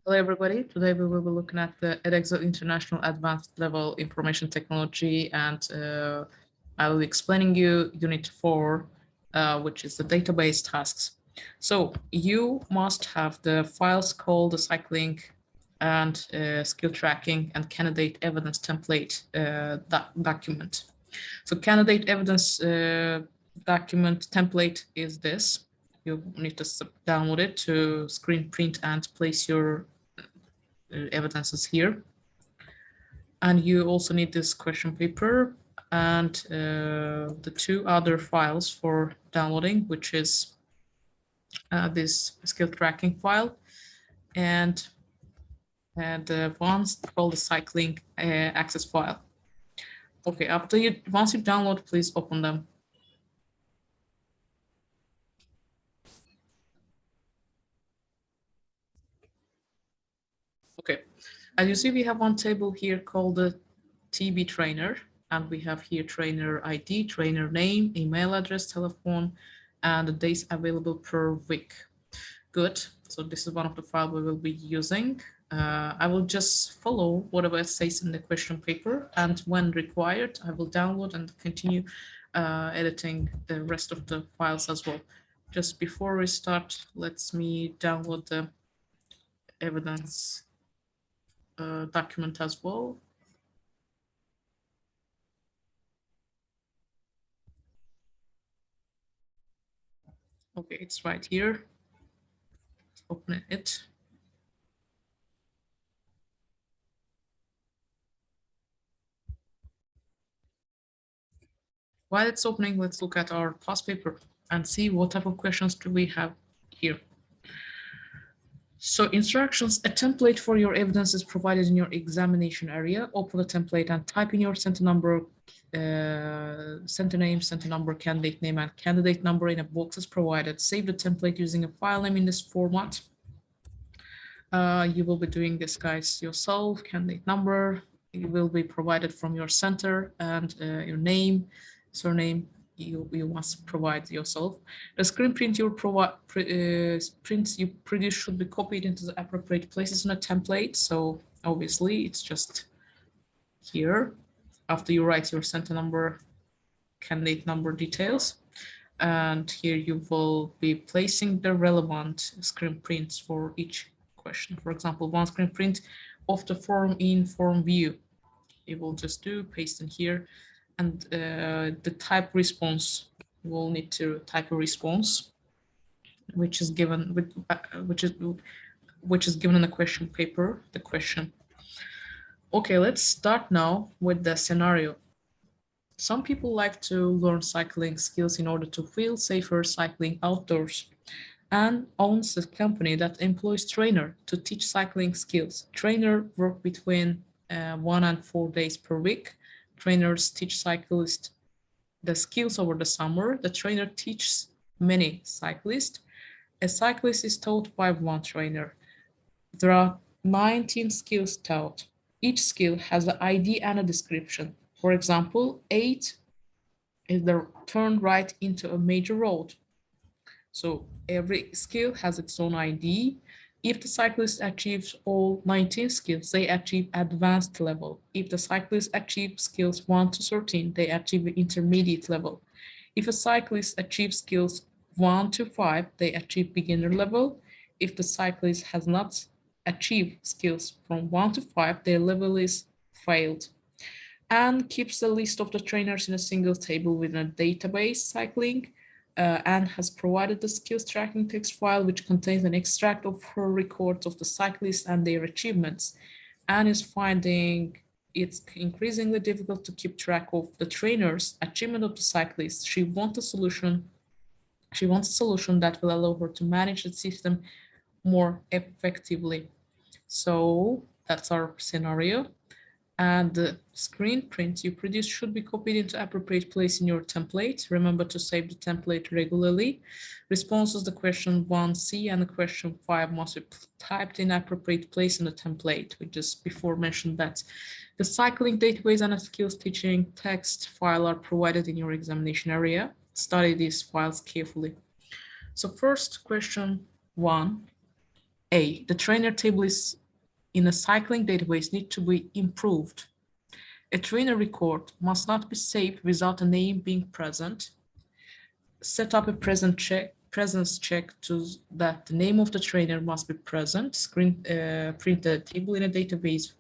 Hello, everybody. Today we will be looking at the Edexcel International Advanced Level Information Technology, and I will be explaining you Unit 4, which is the database tasks. So you must have the files called the cycling and skill tracking and candidate evidence template document. So candidate evidence document template is this. You need to download it to screen print and place your evidences here. And you also need this question paper and the two other files for downloading, which is this skill tracking file and the ones called the cycling access file. Okay, once you download, please open them. Okay, as you see, we have one table here called the TB trainer, and we have here trainer ID, trainer name, email address, telephone, and the days available per week. Good. So this is one of the files we will be using. I will just follow whatever it says in the question paper, and when required, I will download and continue editing the rest of the files as well. Just before we start, let me download the evidence document as well. Okay, it's right here. Let's open it. While it's opening, let's look at our past paper and see what type of questions do we have here. So instructions, a template for your evidence is provided in your examination area. Open the template and type in your center number, center name, center number, candidate name, and candidate number in a box as provided. Save the template using a file name in this format. You will be doing this, guys, yourself. Candidate number, it will be provided from your center, and your name, surname, you must provide yourself. The screen print you prints you produce should be copied into the appropriate places in a template. So obviously it's just here after you write your center number, candidate number details, and here you will be placing the relevant screen prints for each question. For example, one screen print of the form in form view. You will just do paste in here, and the type response, will need to type a response, which is given which is given in the question paper, the question. Okay, let's start now with the scenario. Some people like to learn cycling skills in order to feel safer cycling outdoors, and owns a company that employs trainer to teach cycling skills. Trainer work between 1 and 4 days per week. Trainers teach cyclists the skills over the summer. The trainer teaches many cyclists. A cyclist is taught by one trainer. There are 19 skills taught. Each skill has an ID and a description. For example, 8 is the turn right into a major road. So every skill has its own ID. If the cyclist achieves all 19 skills, they achieve advanced level. If the cyclist achieves skills 1 to 13, they achieve intermediate level. If a cyclist achieves skills 1 to 5, they achieve beginner level. If the cyclist has not achieved skills from 1 to 5, their level is failed. And keeps the list of the trainers in a single table within a database cycling. And has provided the skills tracking text file, which contains an extract of her records of the cyclists and their achievements, and is finding it's increasingly difficult to keep track of the trainers' achievement of the cyclists. She wants a solution. She wants a solution that will allow her to manage the system more effectively. So that's our scenario. And the screen print you produce should be copied into appropriate place in your template. Remember to save the template regularly. Responses to question 1C and the question 5 must be typed in appropriate place in the template. We just before mentioned that the cycling database and a skills teaching text file are provided in your examination area. Study these files carefully. So first, question 1. A, the trainer table is in a cycling database need to be improved. A trainer record must not be saved without a name being present. Set up a presence check to that the name of the trainer must be present. Print the table in a database,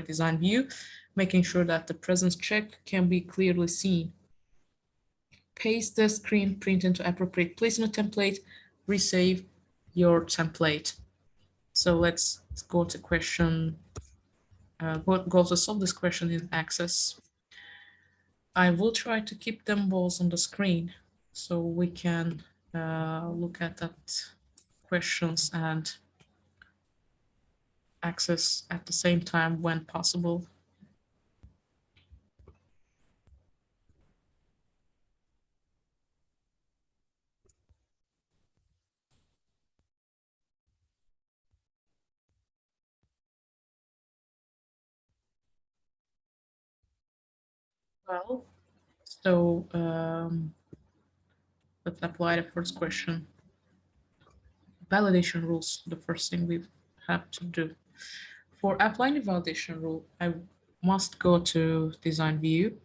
design view, making sure that the presence check can be clearly seen. Paste the screen print into appropriate place in a template, resave your template. So let's go to question, go to solve this question in Access. I will try to keep them both on the screen so we can look at that questions and Access at the same time when possible. Well, so let's apply the first question. Validation rules, the first thing we have to do. For applying the validation rule, I must go to design view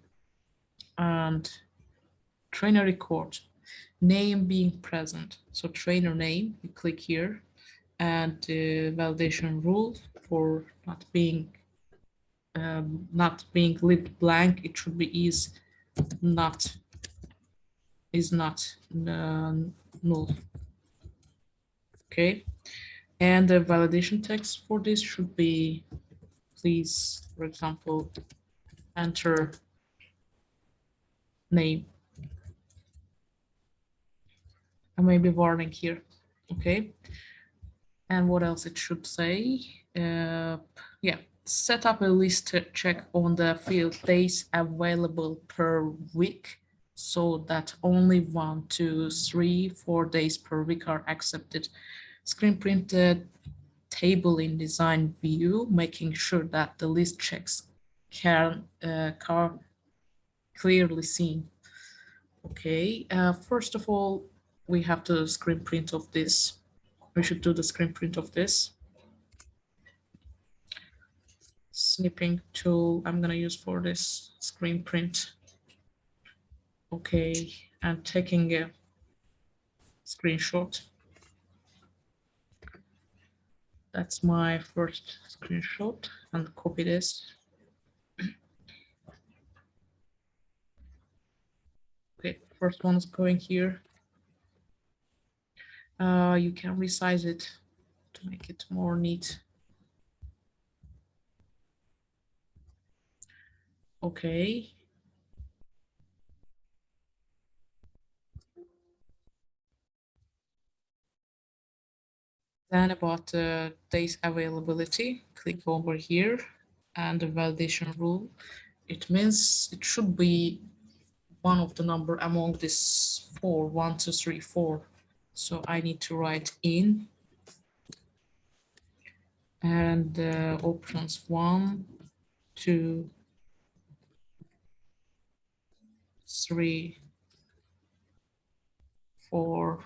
and trainer record, name being present. So trainer name, you click here, and the validation rule for not being left blank, it should be is not null. Okay, and the validation text for this should be, please, for example, enter name. And maybe warning here. Okay, and what else it should say? Yeah, set up a list check on the field days available per week so that only 1, 2, 3, 4 days per week are accepted. Screen print the table in design view, making sure that the list checks can clearly seen. Okay, first of all, we have to screen print of this. We should do the screen print of this. Snipping tool I'm gonna use for this screen print. Okay, and taking a screenshot. That's my first screenshot, and copy this. Okay, first one is going here. You can resize it to make it more neat. Okay. Then about the days availability, click over here and the validation rule. It means it should be one of the number among this 4, 1, 2, 3, 4. So I need to write in and options 1, 2, 3, 4.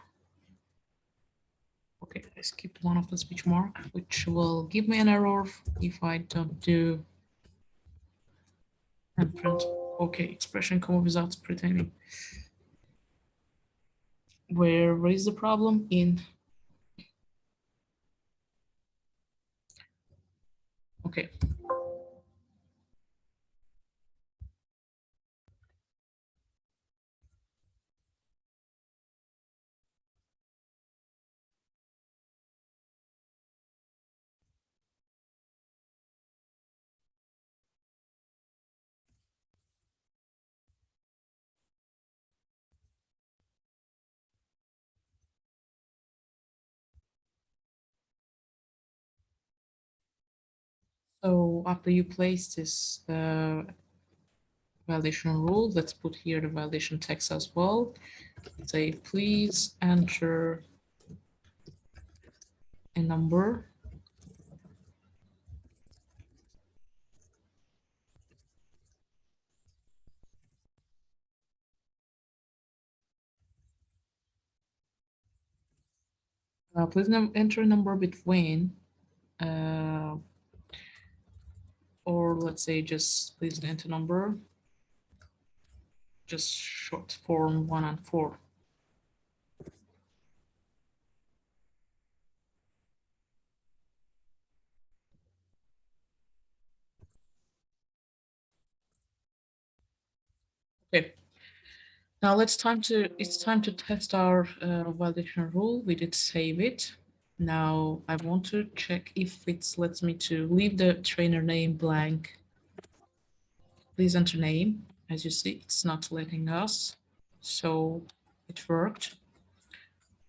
Okay, I skipped one of the speech mark, which will give me an error if I don't do and print. Okay, expression comma without pretending. Where is the problem? In. Okay. So after you place this validation rule, let's put here the validation text as well. Say, please enter a number. Please enter a number between, or let's say just please enter number, just short form 1 and 4. Okay. Now it's time to test our validation rule. We did save it. Now I want to check if it lets me to leave the trainer name blank. Please enter name. As you see, it's not letting us. So it worked.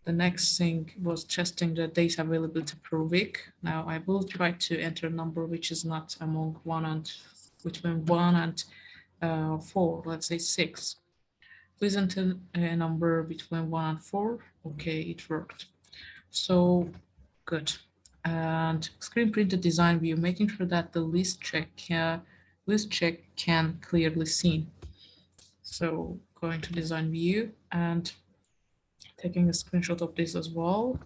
The next thing was testing the data availability per week. Now I will try to enter a number which is not among between 1 and 4, let's say 6. Please enter a number between 1 and 4. Okay, it worked. So good. And screen print the design view, making sure that the list check can clearly seen. So going to design view and taking a screenshot of this as well.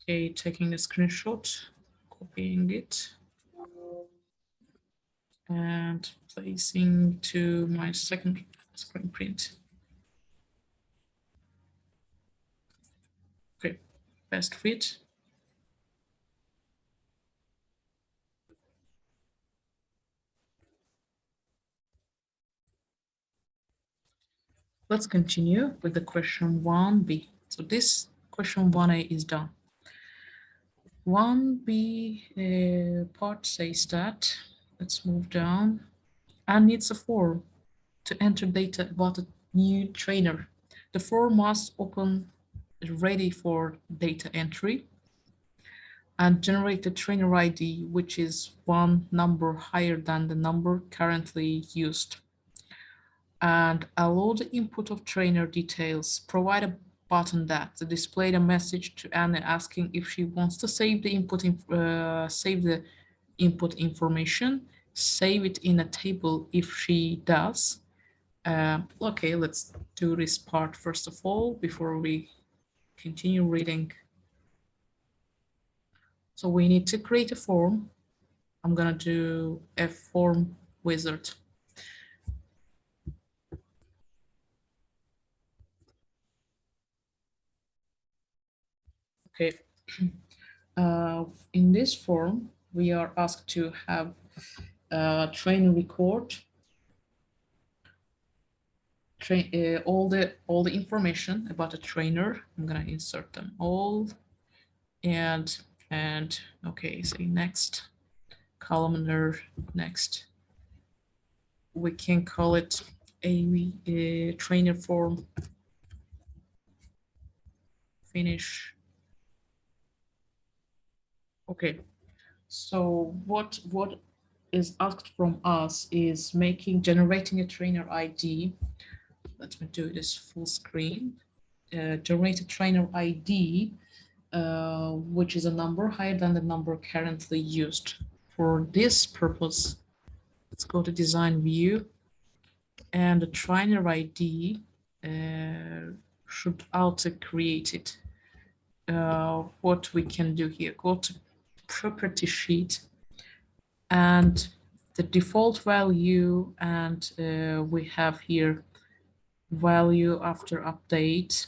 Okay, taking a screenshot, copying it, and placing to my second screen print. Okay, best fit. Let's continue with the question 1b. So this question 1a is done. 1b part says that, let's move down, and needs a form to enter data about a new trainer. The form must open ready for data entry and generate the trainer ID, which is one number higher than the number currently used. And allow the input of trainer details. Provide a button that displays a message to Anna asking if she wants to save the input information, save it in a table if she does. Okay, let's do this part first of all before we continue reading. So we need to create a form. I'm gonna do a form wizard. Okay. In this form, we are asked to have a trainer record all the information about a trainer. I'm gonna insert them all, and okay, say next, columnar next. We can call it a trainer form. Finish. Okay, so what is asked from us is generating a trainer ID. Let me do this full screen. Generate a trainer ID, which is a number higher than the number currently used. For this purpose, let's go to design view, and the trainer ID should auto-create it. What we can do here, go to property sheet, and the default value, and we have here value after update.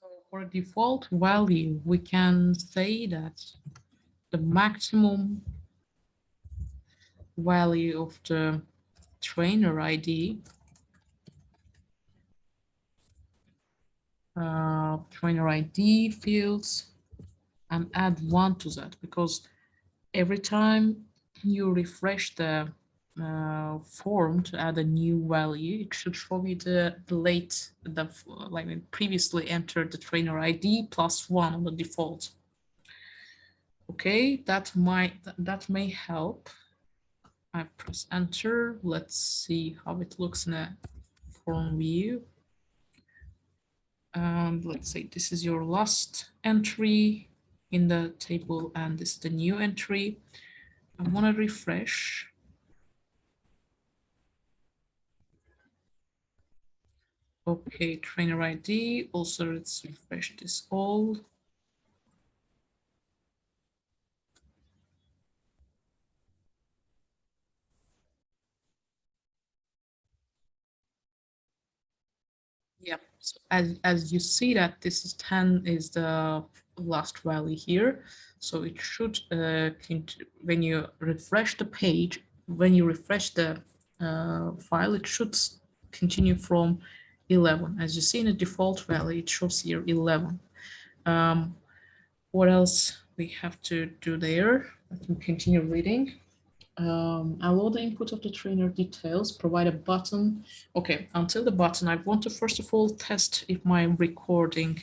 So for default value, we can say that the maximum value of the trainer ID, trainer ID fields, and add 1 to that, because every time you refresh the form to add a new value, it should show you the previously entered the trainer ID plus 1 on the default. Okay, that may help. I press enter. Let's see how it looks in a form view. Let's say this is your last entry. in the table, and this is the new entry. I want to refresh. Okay, trainer ID. Also, let's refresh this all. Yeah, so as you see that this is 10 is the last value here. So it should, when you refresh the page, when you refresh the file, it should continue from 11. As you see in the default value, it shows here 11. What else we have to do there? Let me continue reading. Allow the input of the trainer details, provide a button. Okay, until the button, I want to first of all test if my recording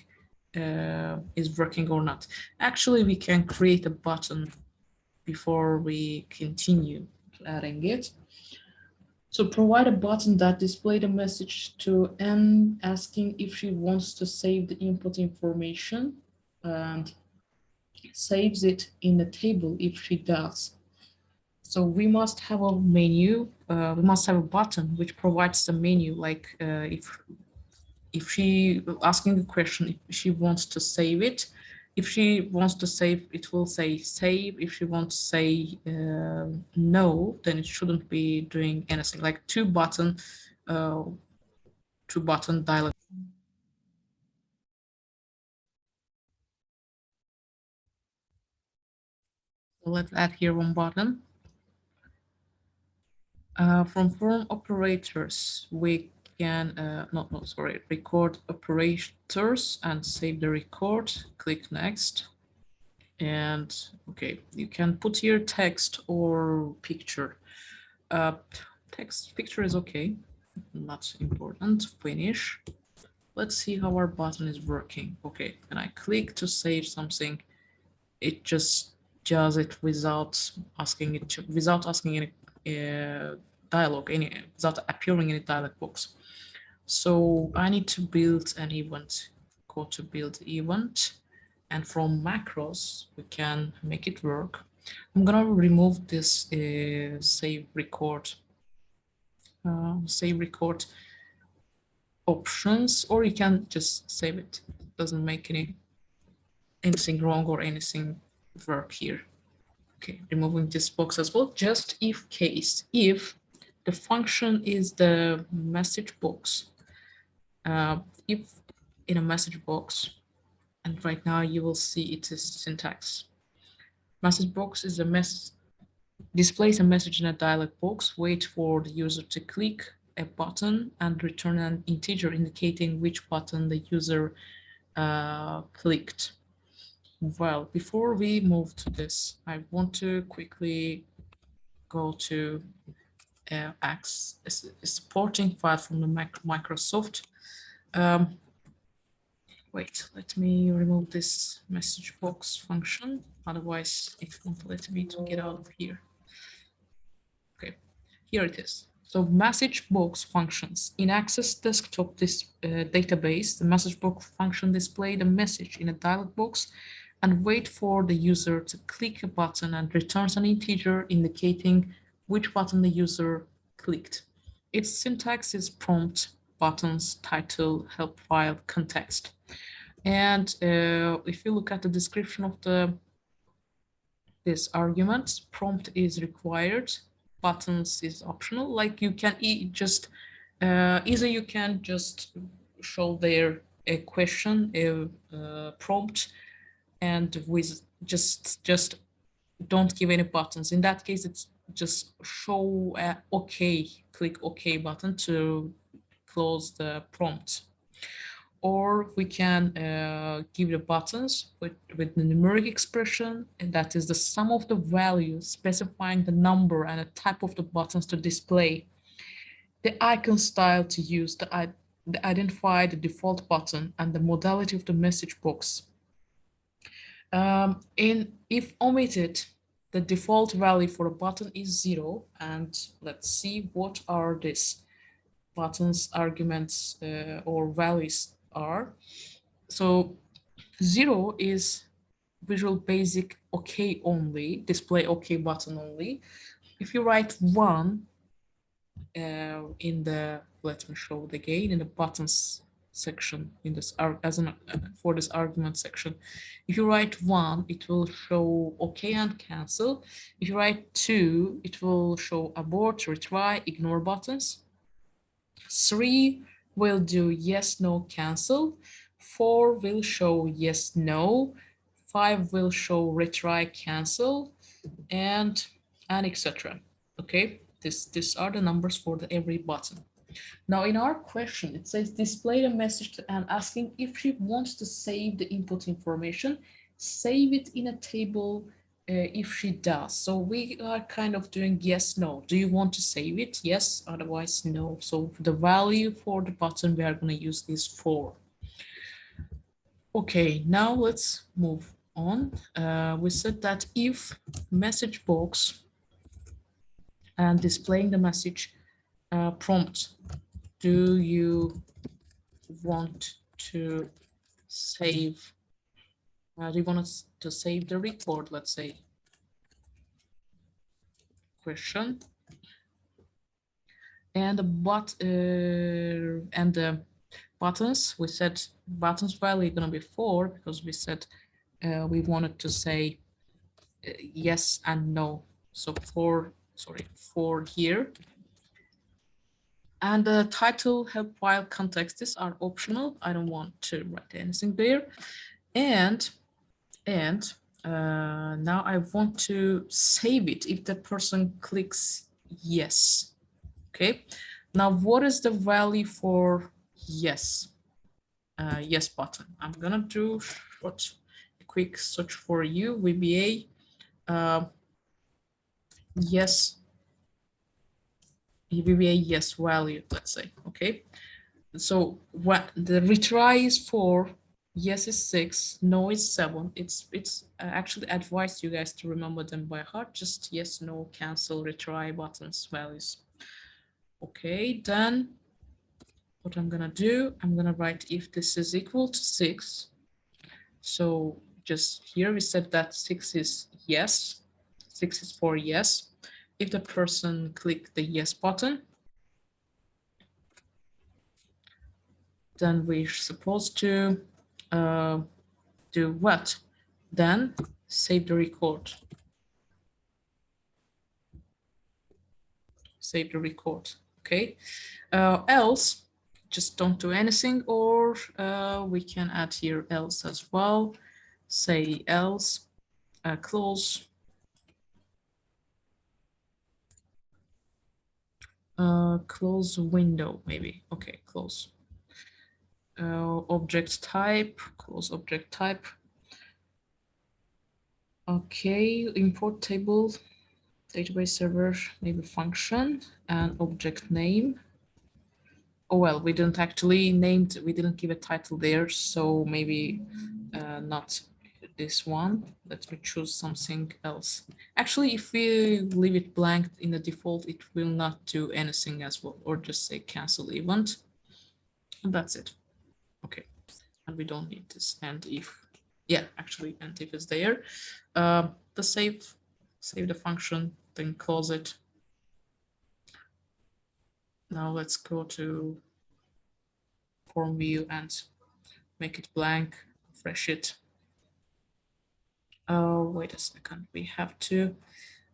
is working or not. Actually, we can create a button before we continue adding it. So provide a button that displays a message to N asking if she wants to save the input information and saves it in the table if she does. So we must have a menu, we must have a button which provides the menu, like if she asking a question, if she wants to save it, if she wants to save, it will say save. If she wants to say no, then it shouldn't be doing anything, like two button dialog. So let's add here one button. From form operators, we can, record operators and save the record. Click next. And okay, you can put here text or picture. Text, picture is okay, not important. Finish. Let's see how our button is working. Okay, when I click to save something, it just does it without asking it to, without asking any dialogue, without appearing in a dialog box. So I need to build an event. Go to build event, and from macros we can make it work. I'm gonna remove this save record options, or you can just save it. It doesn't make anything wrong or anything work here. Okay, removing this box as well, just if case, if the function is the message box, if in a message box, and right now you will see it is syntax. Message box is a message, displays a message in a dialog box, wait for the user to click a button and return an integer indicating which button the user clicked. Well, before we move to this, I want to quickly go to a supporting file from the Microsoft. Wait, let me remove this message box function. Otherwise, it won't let me to get out of here. Okay, here it is. So message box functions. In Access Desktop database, the message box function displays the message in a dialog box and wait for the user to click a button and returns an integer indicating which button the user clicked. Its syntax is prompt, buttons, title, help file, context. And if you look at the description of this argument, prompt is required, buttons is optional. Like you can just either you can just show there a question, a prompt, and with just don't give any buttons. In that case, it's just show OK, click OK button to close the prompt. Or we can give the buttons with the numeric expression, and that is the sum of the values specifying the number and the type of the buttons to display, the icon style to use, the identify the default button, and the modality of the message box. If omitted, the default value for a button is 0, and let's see what are these buttons arguments or values are. So 0 is Visual Basic OK only, display OK button only. If you write 1 in the, let me show it again, in the buttons section, in this for this argument section, if you write 1, it will show OK and cancel. If you write 2, it will show abort, retry, ignore buttons. 3 will do yes, no, cancel. 4 will show yes, no. 5 will show retry, cancel, and etc. Okay, these are the numbers for every button. Now in our question, it says display the message and asking if she wants to save the input information, save it in a table if she does. So we are kind of doing yes, no. Do you want to save it? Yes, otherwise no. So the value for the button we are going to use is 4. Okay, now let's move on. We said that if message box and displaying the message prompt, do you want to save, do you want us to save the record, let's say, question, and the buttons, we said buttons value gonna be 4 because we said we wanted to say yes and no. So 4 here. And the title, help, file, context, these are optional. I don't want to write anything there. And now I want to save it if the person clicks yes. Okay. Now, what is the value for yes? Yes button. I'm gonna do a quick search for you, VBA. Yes. VBA yes value, let's say. Okay. So what the retry is 4, yes is 6, no is 7. It's actually advised you guys to remember them by heart. Just yes, no, cancel, retry buttons values. Okay, then what I'm gonna do, I'm gonna write if this is equal to 6. So just here we said that 6 is yes, 6 is for yes. If the person click the yes button, then we're supposed to do what? Then save the record. Save the record. Okay. Else, just don't do anything, or we can add here else as well. Say else, close. Close window, maybe. Okay, close. Object type, close object type. Okay, import table, database server, maybe function, and object name. Oh, well, we didn't actually we didn't give a title there, so maybe not this one. Let me choose something else. Actually, if we leave it blank in the default, it will not do anything as well, or just say cancel event. And that's it. Okay, and we don't need this and if. Yeah, actually, and if is there. The save the function, then close it. Now let's go to form view and make it blank, refresh it. Oh, wait a second, we have to,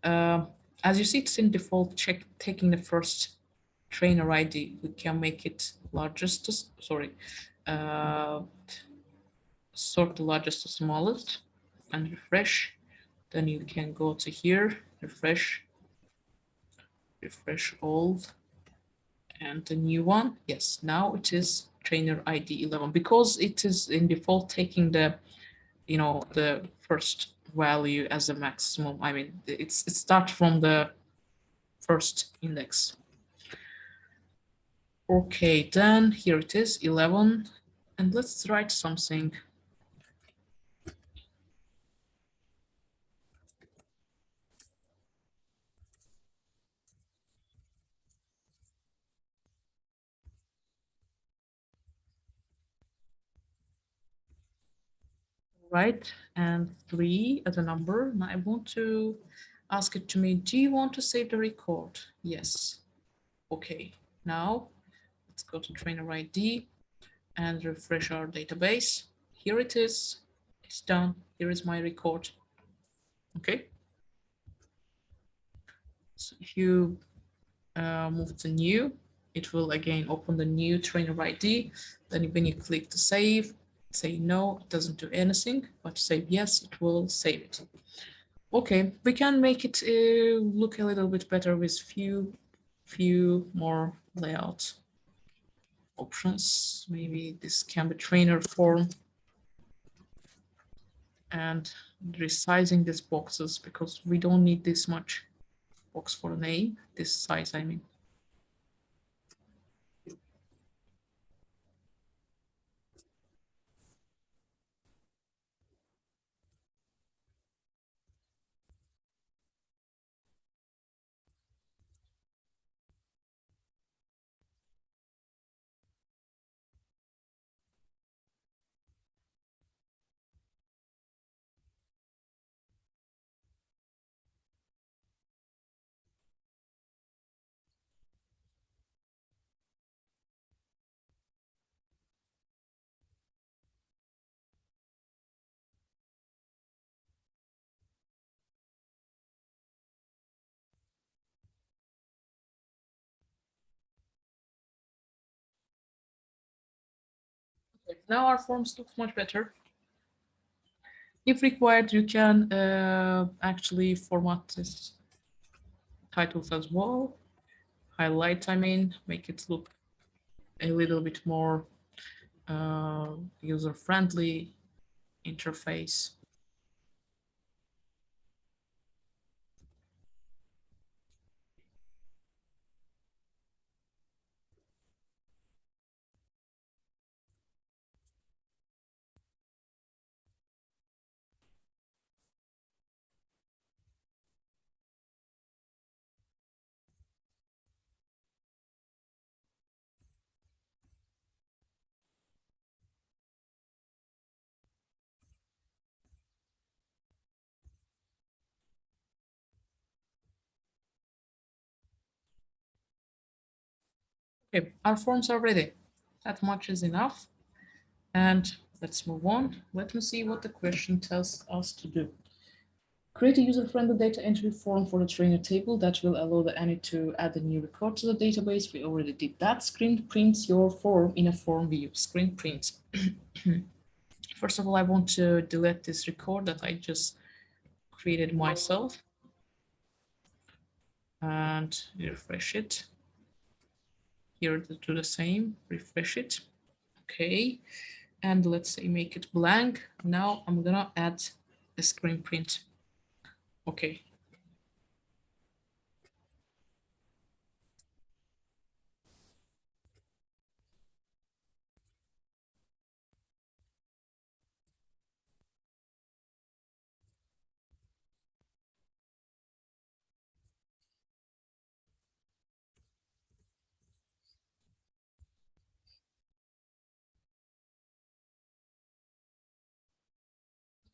as you see, it's in default, taking the first trainer ID, we can make it largest, sorry, sort the largest to smallest and refresh. Then you can go to here, refresh all, and the new one. Yes, now it is trainer ID 11 because it is in default taking the, the first value as a maximum. I mean, it starts from the first index. Okay, then here it is, 11, and let's write something. right? And 3 as a number. Now I want to ask it to me, do you want to save the record? Yes. Okay. Now let's go to trainer ID and refresh our database. Here it is. It's done. Here is my record. Okay. So if you move to new, it will again open the new trainer ID. Then when you click to save, say no, it doesn't do anything, but say yes, it will save it. Okay, we can make it look a little bit better with few more layout options. Maybe this can be trainer form and resizing these boxes because we don't need this much box for the name, this size, I mean. Okay, now our forms look much better. If required, you can actually format this titles as well. Highlight, I mean, make it look a little bit more user-friendly interface. Okay, our forms are ready. That much is enough. And let's move on. Let me see what the question tells us to do. Create a user-friendly data entry form for the trainer table that will allow the ANI to add a new record to the database. We already did that. Screen prints your form in a form view. Screen prints. First of all, I want to delete this record that I just created myself and refresh it. Here to do the same, refresh it. Okay, and let's say make it blank. Now I'm gonna add a screen print. Okay.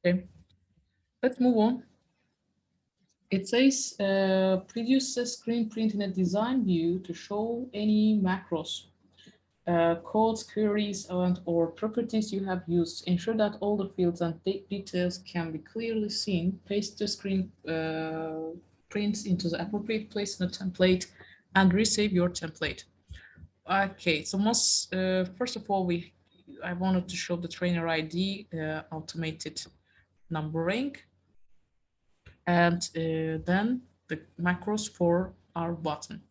Okay, let's move on. It says produce a screen print in a design view to show any macros, codes, queries, and or properties you have used. Ensure that all the fields and details can be clearly seen. Paste the screen prints into the appropriate place in the template and resave your template. Okay, so first of all, I wanted to show the trainer ID automated numbering, and then the macros for our button.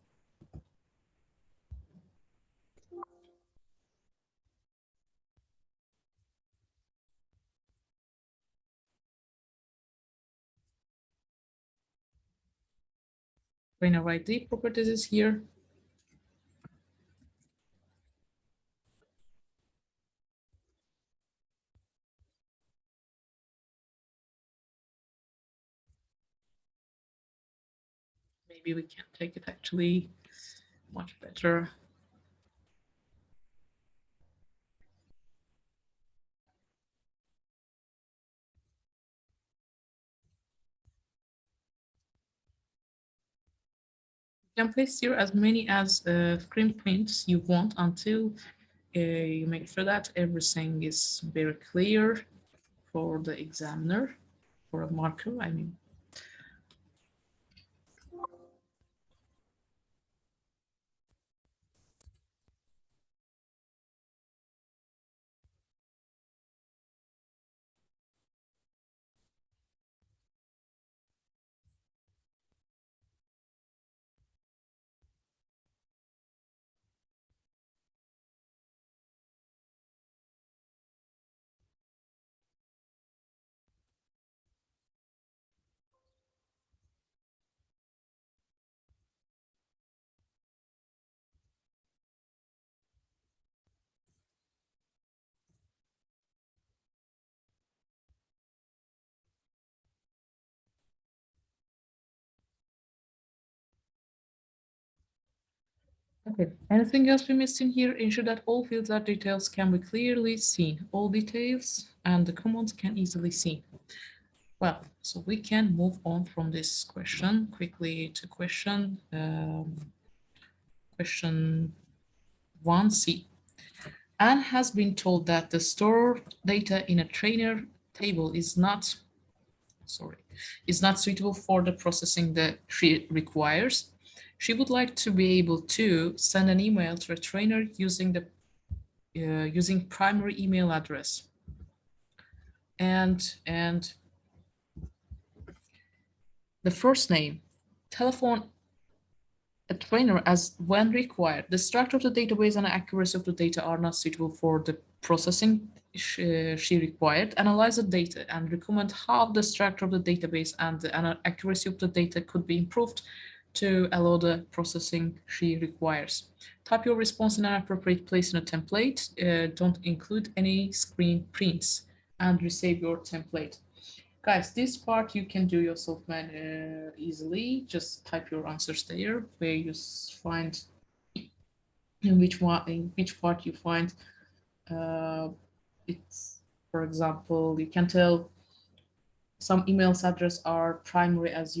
Trainer ID properties is here. Maybe we can take it actually much better. You can place here as many as screen prints you want until you make sure that everything is very clear for the examiner, for a marker, I mean. Okay, anything else we missed in here? Ensure that all fields and details can be clearly seen. All details and the commands can easily seen. Well, so we can move on from this question quickly to question 1C. Anne has been told that the stored data in a trainer table is not suitable for the processing that she requires. She would like to be able to send an email to a trainer using primary email address. And the first name, telephone a trainer as when required. The structure of the database and accuracy of the data are not suitable for the processing she required. Analyze the data and recommend how the structure of the database and the accuracy of the data could be improved to allow the processing she requires. Type your response in an appropriate place in a template. Don't include any screen prints and resave your template. Guys, this part you can do yourself easily. Just type your answers there where you find in which part you find it's, for example, you can tell some emails address are primary as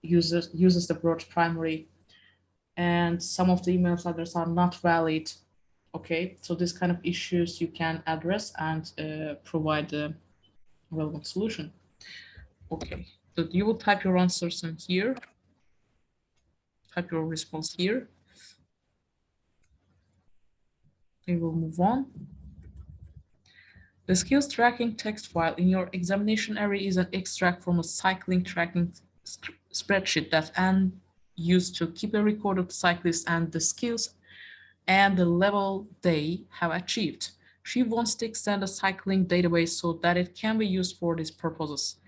uses the word primary, and some of the emails address are not valid. Okay, so this kind of issues you can address and provide a relevant solution. Okay, so you will type your answers in here, type your response here. We will move on. The skills tracking text file in your examination area is an extract from a cycling tracking spreadsheet that Anne used to keep a record of cyclists and the skills and the level they have achieved. She wants to extend the cycling database so that it can be used for these purposes.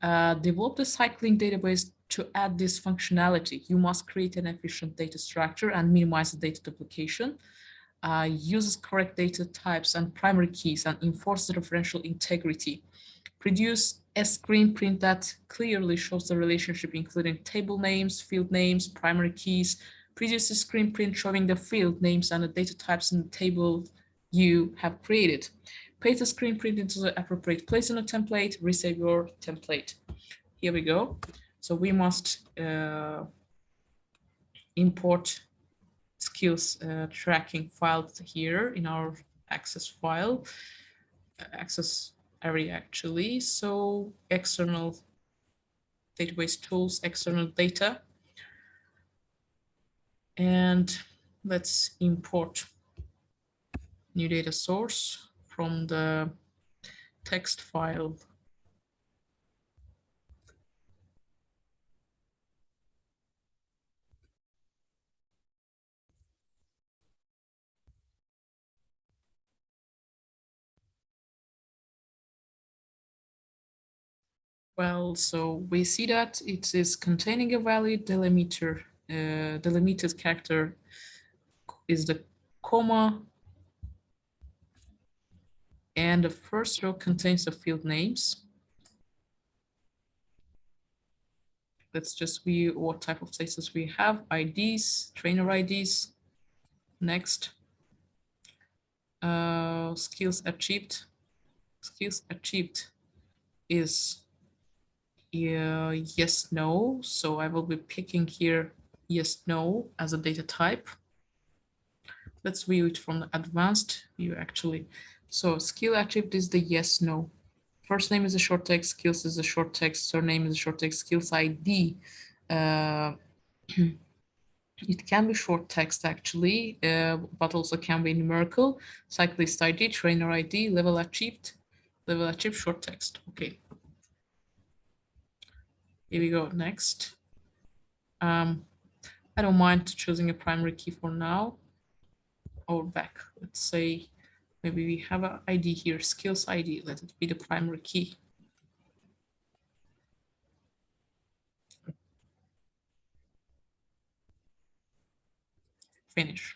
Develop the cycling database to add this functionality. You must create an efficient data structure and minimize the data duplication. Uses correct data types and primary keys and enforce the referential integrity. Produce a screen print that clearly shows the relationship, including table names, field names, primary keys. Produce a screen print showing the field names and the data types in the table you have created. Paste the screen print into the appropriate place in the template. Resave your template. Here we go. So we must import skills tracking files here in our access file, access area actually. So external database tools, external data. And let's import new data source from the text file. Well, so we see that it is containing a valid delimiter. Delimited character is the comma, and the first row contains the field names. Let's just view what type of status we have. IDs, trainer IDs. Next, skills achieved. Skills achieved is yes, no. So I will be picking here yes, no as a data type. Let's view it from the advanced view actually. So skill attribute is the yes, no. First name is a short text, skills is a short text, surname is a short text, skills ID. It can be short text actually, but also can be numerical. Cyclist ID, trainer ID, level achieved, short text. Okay. Here we go. Next. I don't mind choosing a primary key for now. Or back. Let's say maybe we have an ID here, skills ID. Let it be the primary key. Finish.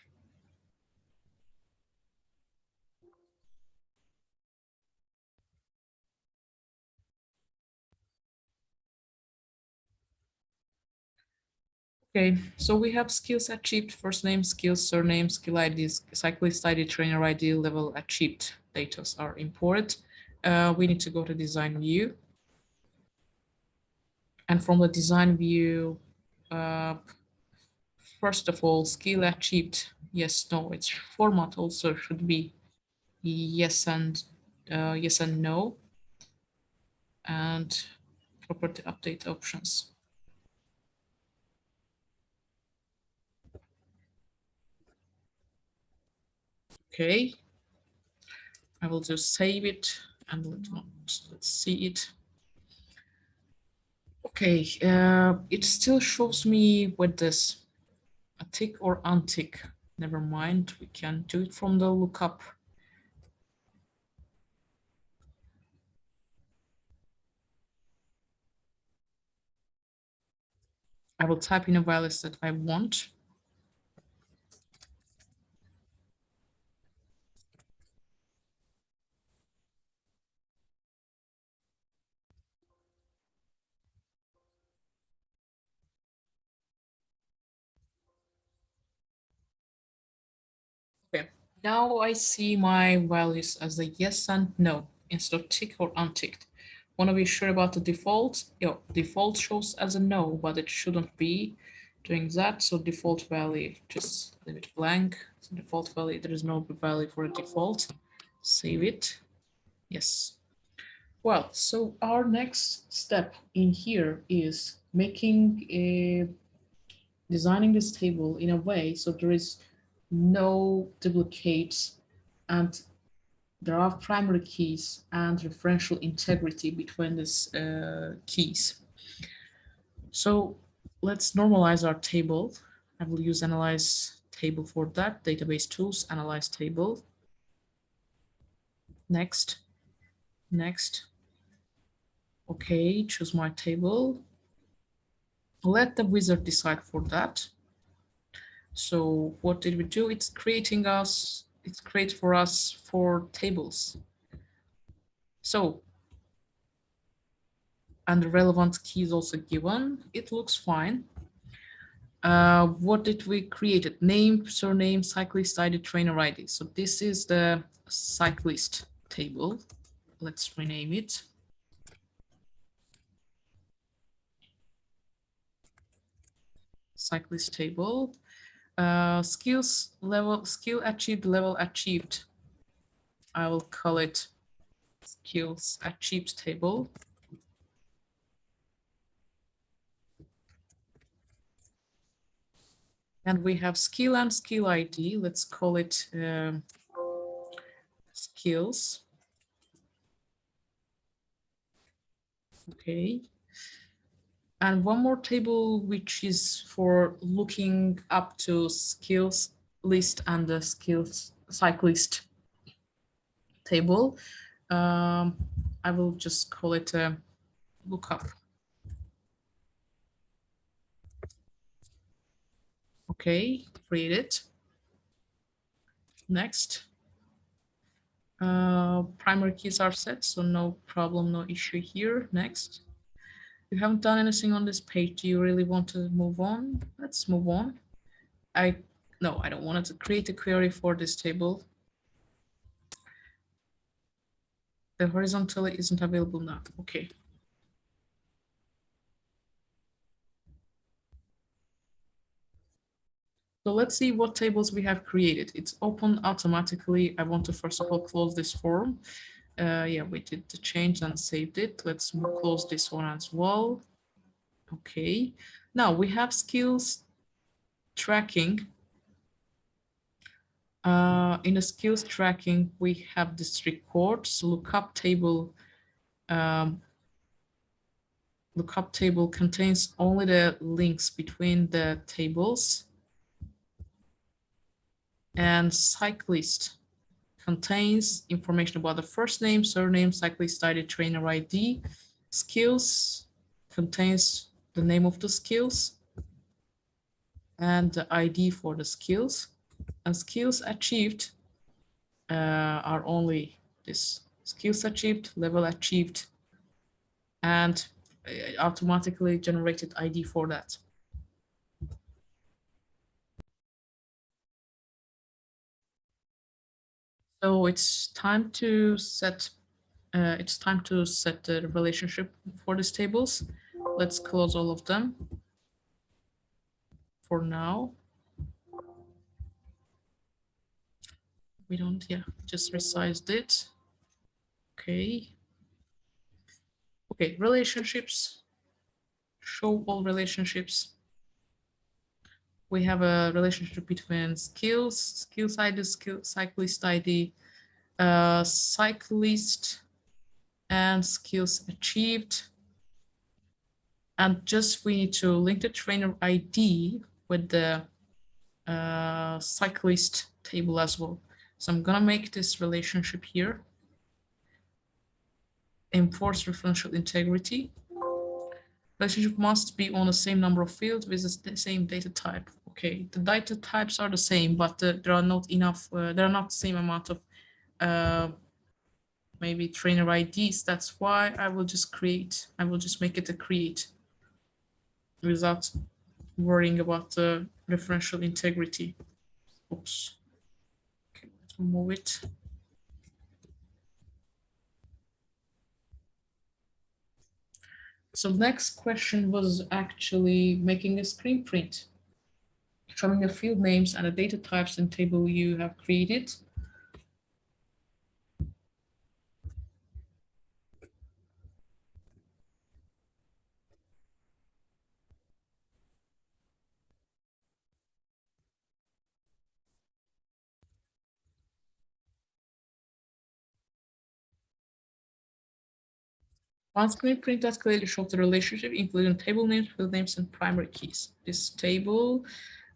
Okay, so we have skills achieved, first name, skills, surname, skill IDs, cyclist ID, trainer ID, level achieved. Data are imported. We need to go to design view. And from the design view, first of all, skill achieved, yes, no, its format also should be yes and no, and property update options. Okay, I will just save it and let's see it. Okay, it still shows me with this a tick or untick. Never mind, we can do it from the lookup. I will type in a values that I want. Okay, now I see my values as a yes and no instead of tick or unticked. Want to be sure about the default? Yeah, default shows as a no, but it shouldn't be doing that. So default value, just leave it blank. So default value, there is no value for a default. Save it. Yes. Well, so our next step in here is making a designing this table in a way so there is no duplicates and there are primary keys and referential integrity between these keys. So let's normalize our table. I will use analyze table for that. Database tools, analyze table. Next, next. Okay, choose my table. Let the wizard decide for that. So what did we do? It's creating us, it's create for us 4 tables. So, and the relevant key is also given. It looks fine. What did we create? Name, surname, cyclist ID, trainer ID. So this is the cyclist table. Let's rename it. Cyclist table. Skills level, skill achieved, level achieved. I will call it skills achieved table. And we have skill and skill ID. Let's call it skills. Okay. And one more table, which is for looking up to skills list and the skills cyclist table. I will just call it a lookup. Okay, create it. Next. Primary keys are set, so no problem, no issue here. Next. You haven't done anything on this page. Do you really want to move on? Let's move on. No, I don't want to create a query for this table. The horizontal isn't available now. Okay. So let's see what tables we have created. It's open automatically. I want to first of all close this form. Yeah, we did the change and saved it. Let's close this one as well. Okay, now we have skills tracking. In the skills tracking, we have this records lookup table. Lookup table contains only the links between the tables, and cyclist contains information about the first name, surname, cyclist ID, trainer ID. Skills contains the name of the skills and the ID for the skills. And skills achieved are only this skills achieved, level achieved, and automatically generated ID for that. So it's time to set the relationship for these tables. Let's close all of them for now. We don't, yeah, just resized it. Okay. Okay, relationships. Show all relationships. We have a relationship between skills ID, cyclist ID, cyclist, and skills achieved. And just we need to link the trainer ID with the cyclist table as well. So I'm gonna make this relationship here. Enforce referential integrity. Relationship must be on the same number of fields with the same data type. Okay, the data types are the same, but there are not enough, there are not the same amount of maybe trainer IDs. That's why I will just make it a create without worrying about the referential integrity. Oops. Okay, let's remove it. So next question was actually making a screen print, showing the field names and the data types in table you have created. One screen print that clearly shows the relationship, including table names, field names, and primary keys. This table,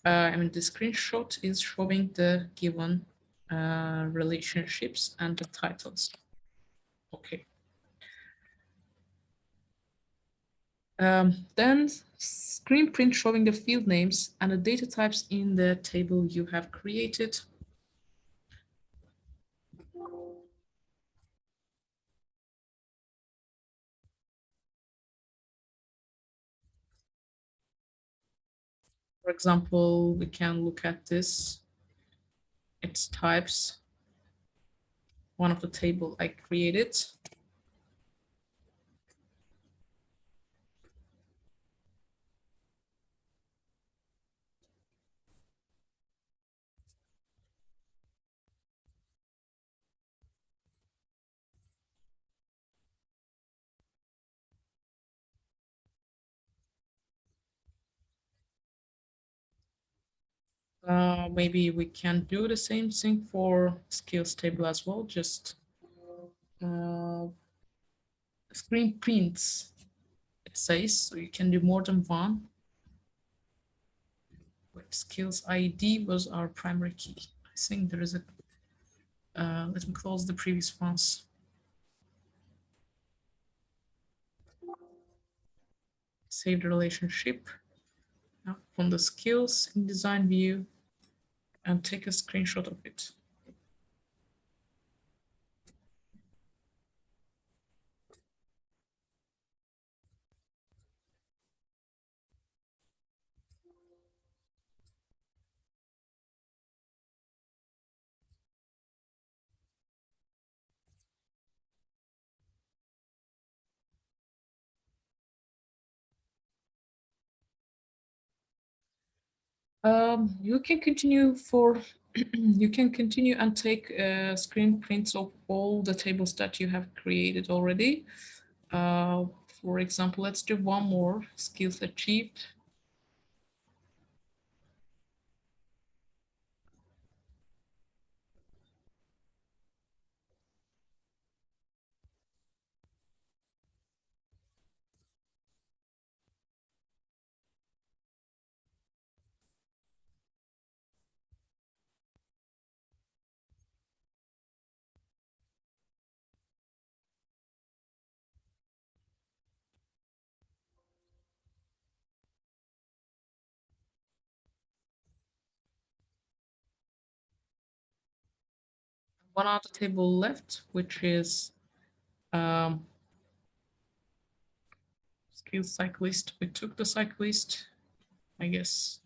the screenshot is showing the given relationships and the titles. Okay. Then screen print showing the field names and the data types in the table you have created. For example, we can look at this. Its types, one of the table I created. Maybe we can do the same thing for skills table as well, just screen prints, it says, so you can do more than one. But skills ID was our primary key. I think there is a, let me close the previous ones. Save the relationship from the skills in design view and take a screenshot of it. You can continue for you can continue and take screen prints of all the tables that you have created already. For example, let's do one more, skills achieved. One other table left, which is skills cyclist. We took the cyclist, I guess.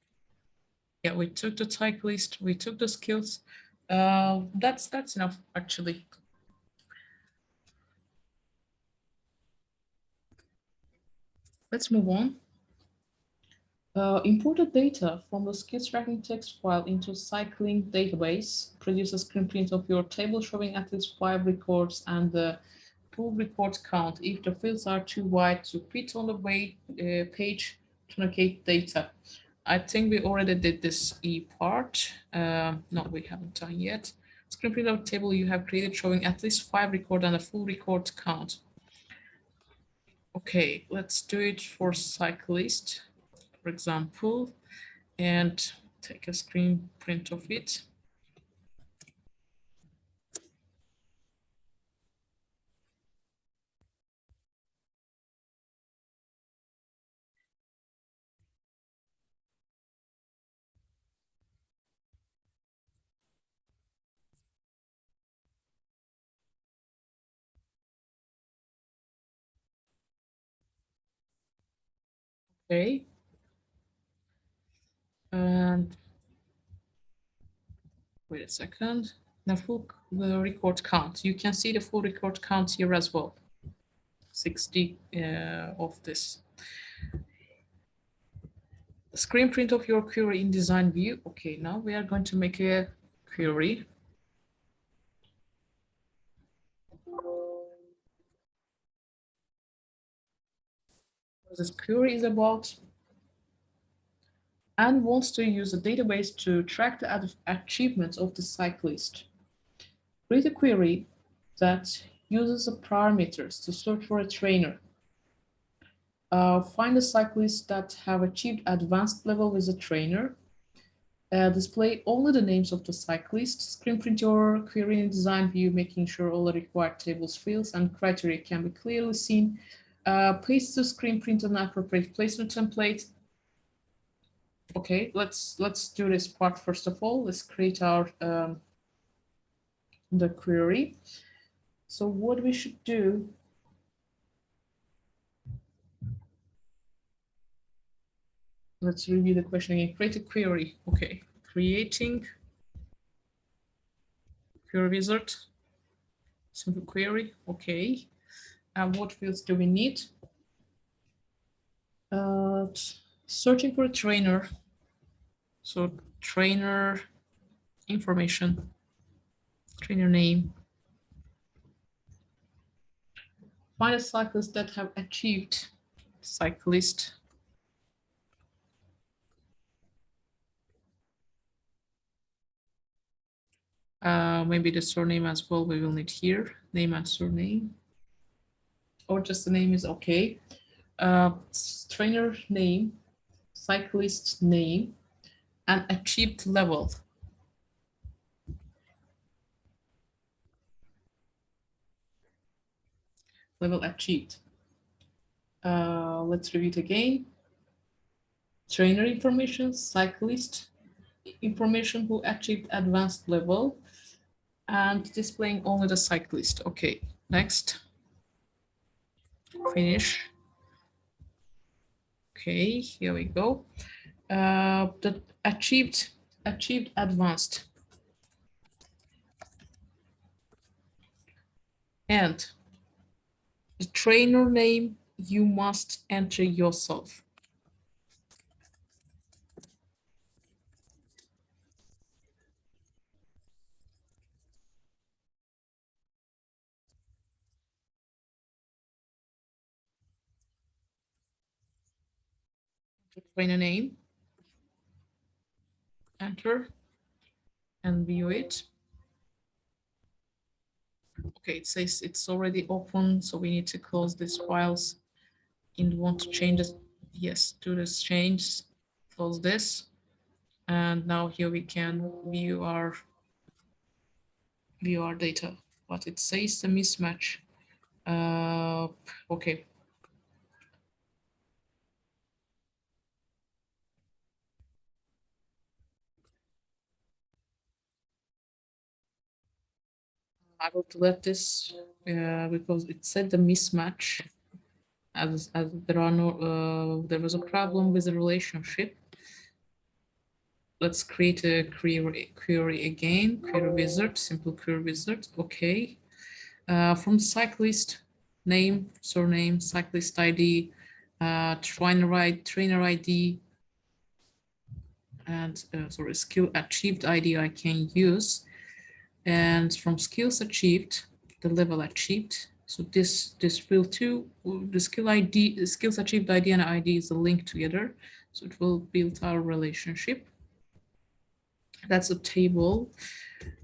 Yeah, we took the cyclist, we took the skills. That's enough actually. Let's move on. Imported data from the skills tracking text file into cycling database. Produce a screen print of your table showing at least 5 records and the full record count if the fields are too wide to fit on the page to locate data. I think we already did this E part. No, we haven't done yet. Screen print of table you have created showing at least 5 record and a full record count. Okay, let's do it for cyclist, for example, and take a screen print of it. Okay. And wait a second. The record count. You can see the full record count here as well. 60 of this. Screen print of your query in design view. Okay, now we are going to make a query. What this query is about, and wants to use a database to track the achievements of the cyclist. Create a query that uses the parameters to search for a trainer. Find the cyclists that have achieved advanced level with a trainer. Display only the names of the cyclists. Screen print your query in design view, making sure all the required tables, fields, and criteria can be clearly seen. Paste the screen print on an appropriate place in the template. Okay, let's do this part first of all. Let's create our the query. So what we should do, let's review the question again. Create a query. Okay, creating query wizard, simple query. Okay, and what fields do we need? Searching for a trainer. So trainer information, trainer name. Find a cyclist that have achieved cyclist. Maybe the surname as well, we will need here, name and surname. Or just the name is okay. Trainer name, cyclist name, and achieved level. Level achieved. Let's review it again. Trainer information, cyclist information who achieved advanced level, and displaying only the cyclist. Okay, next. Finish. Okay, here we go. The achieved advanced. And the trainer name you must enter yourself. trainer name, enter, and view it. Okay, it says it's already open, so we need to close these files and want to change this. Yes, do this change, close this. And now here we can view our data, but it says the mismatch. Okay. I will delete this because it said the mismatch as there are no there was a problem with the relationship. Let's create a query again, query wizard, simple query wizard. Okay. From cyclist name, surname, cyclist ID, trainer ID, and sorry, skill achieved ID I can use. And from skills achieved, the level achieved. So this will too, the skill ID, the skills achieved ID and ID is a link together. So it will build our relationship. That's a table.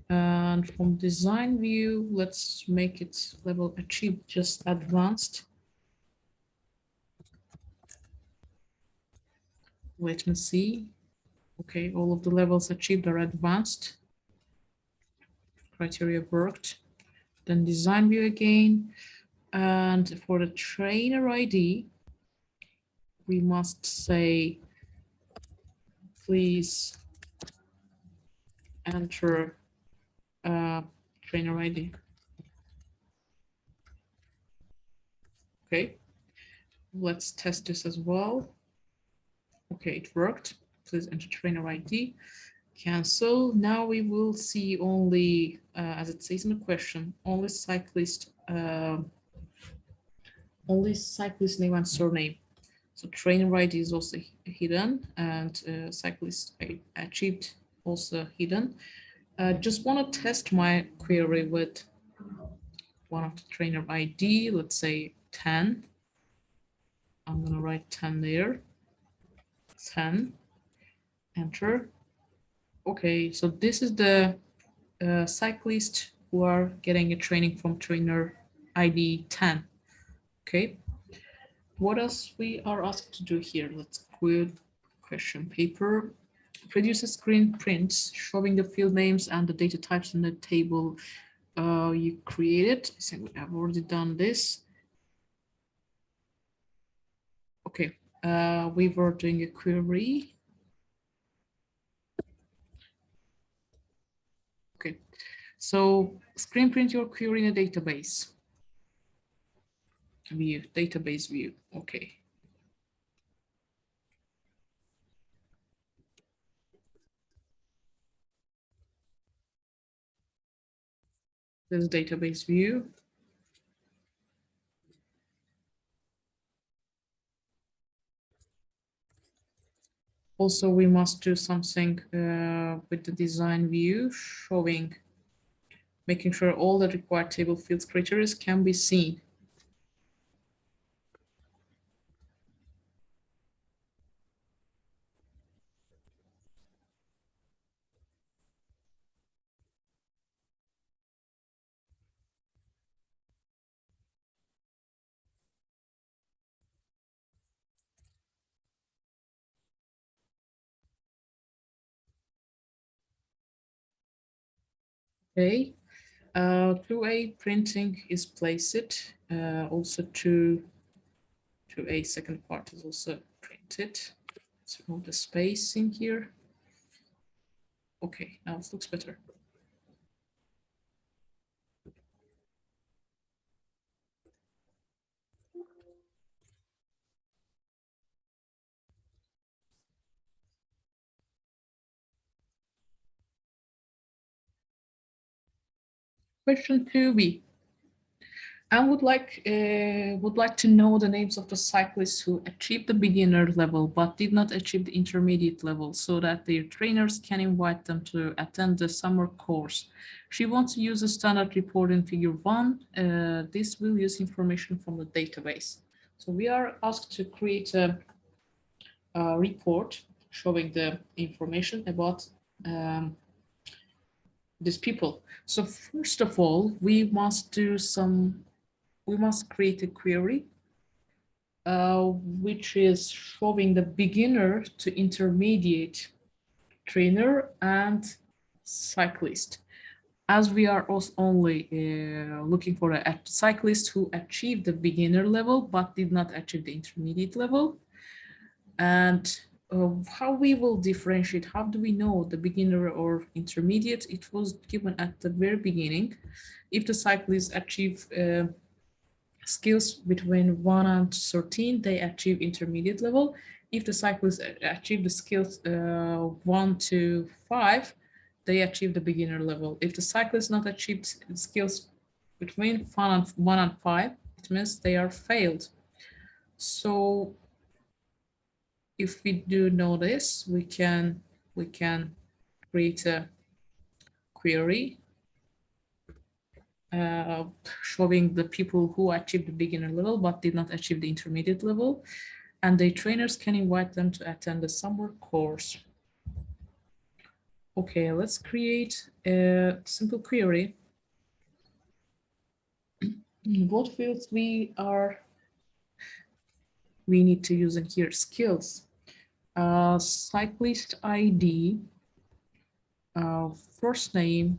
And from design view, let's make it level achieved just advanced. Let me see. Okay, all of the levels achieved are advanced. Criteria worked. Then design view again. And for the trainer ID, we must say, please enter trainer ID. Okay, let's test this as well. Okay, it worked. Please enter trainer ID. Cancel. Now we will see only, as it says in the question, only cyclist name and surname. So trainer ID is also hidden, and cyclist achieved also hidden. Just want to test my query with one of the trainer ID, let's say 10. I'm going to write 10 there. 10. Enter. Okay, so this is the cyclist who are getting a training from trainer ID 10. Okay. What else we are asked to do here? Let's quit question paper. Produce a screen print showing the field names and the data types in the table you created. I think I've already done this. Okay, we were doing a query. Okay, so screen print your query in a database. View, database view, okay. This database view. Also, we must do something with the design view, showing, making sure all the required table fields criteria can be seen. Okay, 2A printing is placed. Also 2A second part is also printed. Let's remove the spacing here. Okay, now it looks better. Question 2B. I would like to know the names of the cyclists who achieved the beginner level but did not achieve the intermediate level so that their trainers can invite them to attend the summer course. She wants to use a standard report in figure 1. This will use information from the database. So we are asked to create a report showing the information about these people. So first of all, we must create a query which is showing the beginner to intermediate trainer and cyclist. As we are also only looking for a cyclist who achieved the beginner level but did not achieve the intermediate level. And how we will differentiate, how do we know the beginner or intermediate? It was given at the very beginning. If the cyclist achieve skills between 1 and 13, they achieve intermediate level. If the cyclists achieve the skills 1 to 5, they achieve the beginner level. If the cyclists not achieved skills between 1 and 5, it means they are failed. So if we do know this, we can create a query showing the people who achieved the beginner level but did not achieve the intermediate level, and the trainers can invite them to attend the summer course. Okay, let's create a simple query. What fields we need to use in here? Skills, cyclist ID, first name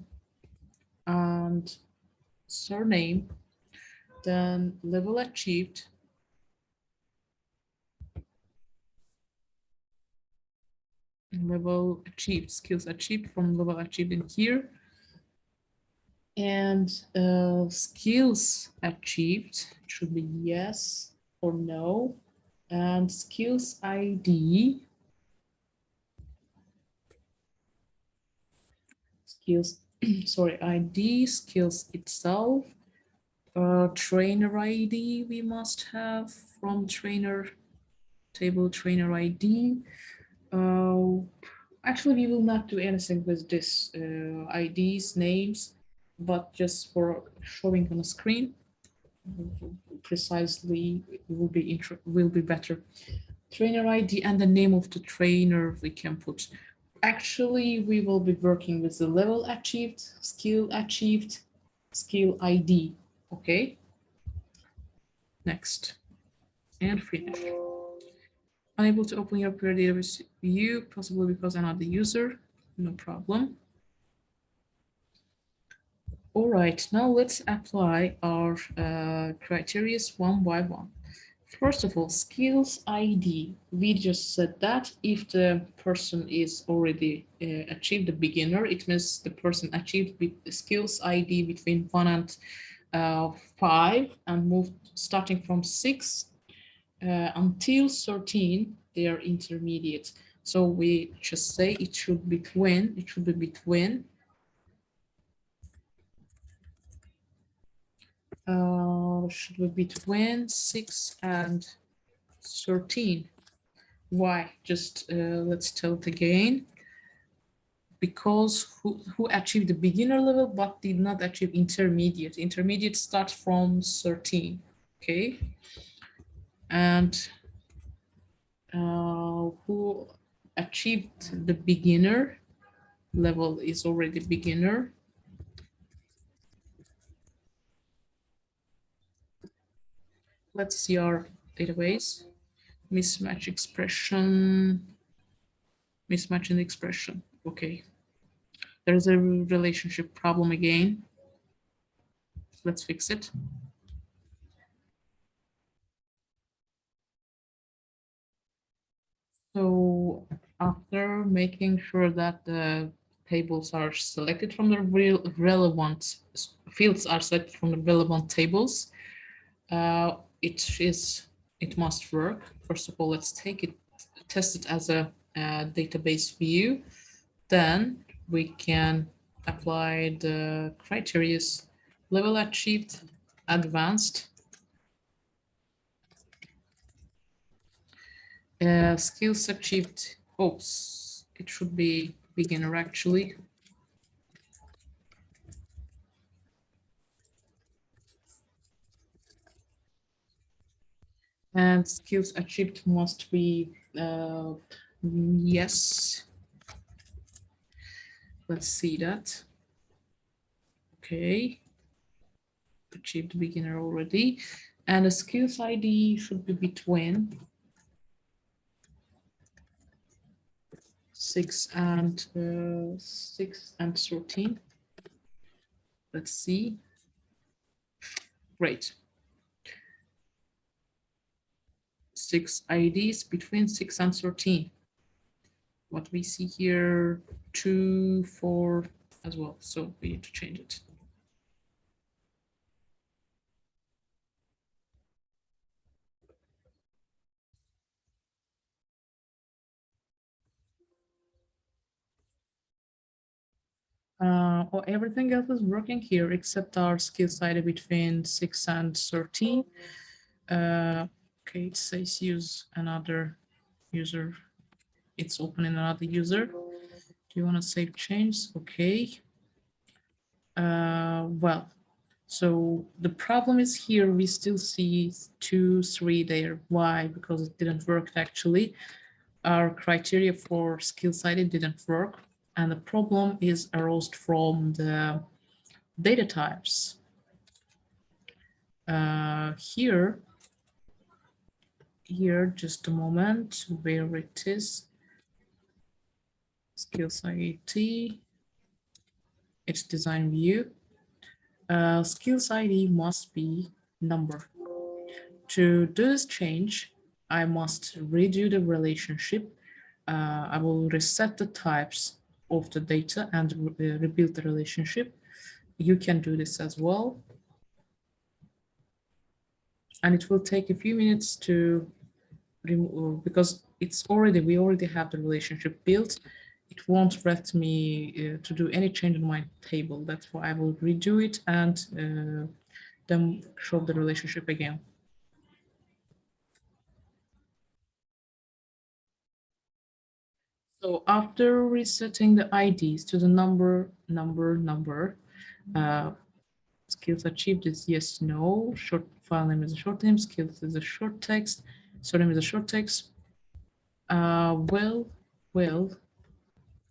and surname, then level achieved, skills achieved from level achieved in here, and skills achieved should be yes or no, and skills ID, ID, skills itself, trainer ID we must have from trainer table, trainer ID. Actually, we will not do anything with this IDs, names, but just for showing on the screen, precisely will be better. Trainer ID and the name of the trainer we can put. Actually, we will be working with the level achieved, skill ID. Okay. Next and finish. Unable to open your Peer database view, possibly because I'm not the user. No problem. All right, now let's apply our criteria one by one. First of all, skills ID. We just said that if the person is already achieved the beginner, it means the person achieved the skills ID between 1 and 5 and moved starting from 6 until 13, they are intermediate. So we just say it should be between, should be between between 6 and 13. Why? Just let's tell it again. Because who achieved the beginner level but did not achieve intermediate. Intermediate starts from 13. Okay. And who achieved the beginner level is already beginner. Let's see our database. Mismatch expression. Mismatch in expression. Okay. There's a relationship problem again. Let's fix it. So after making sure that the tables are selected from the relevant fields are selected from the relevant tables, it must work. First of all, let's test it as a database view. Then we can apply the criteria level achieved, advanced, skills achieved. Oops, it should be beginner actually. And skills achieved must be Uh, yes, let's see that. Okay, achieved beginner already. And the skills ID should be between 6 and 13. Let's see. Great. 6 IDs between 6 and 13. What we see here, 2, 4 as well. So we need to change it. Well, everything else is working here except our skills ID between 6 and 13. Okay, it says use another user. It's opening another user. Do you want to save change? Okay. Well, so the problem is here we still see 2, 3 there. Why? Because it didn't work actually. Our criteria for skills ID didn't work. And the problem is arose from the data types. Here, just a moment, where it is, skills ID, it's design view. Skills ID must be number. To do this change, I must redo the relationship. I will reset the types of the data and rebuild the relationship. You can do this as well. And it will take a few minutes to remove, because we already have the relationship built. It won't let me to do any change in my table. That's why I will redo it and then show the relationship again. So after resetting the IDs to the number, skills achieved is yes, no, short file name is a short name, skills is a short text, surname is a short text. We'll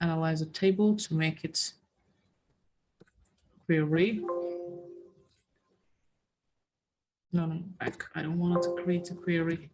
analyze a table to make it query. No, back. I don't want to create a query.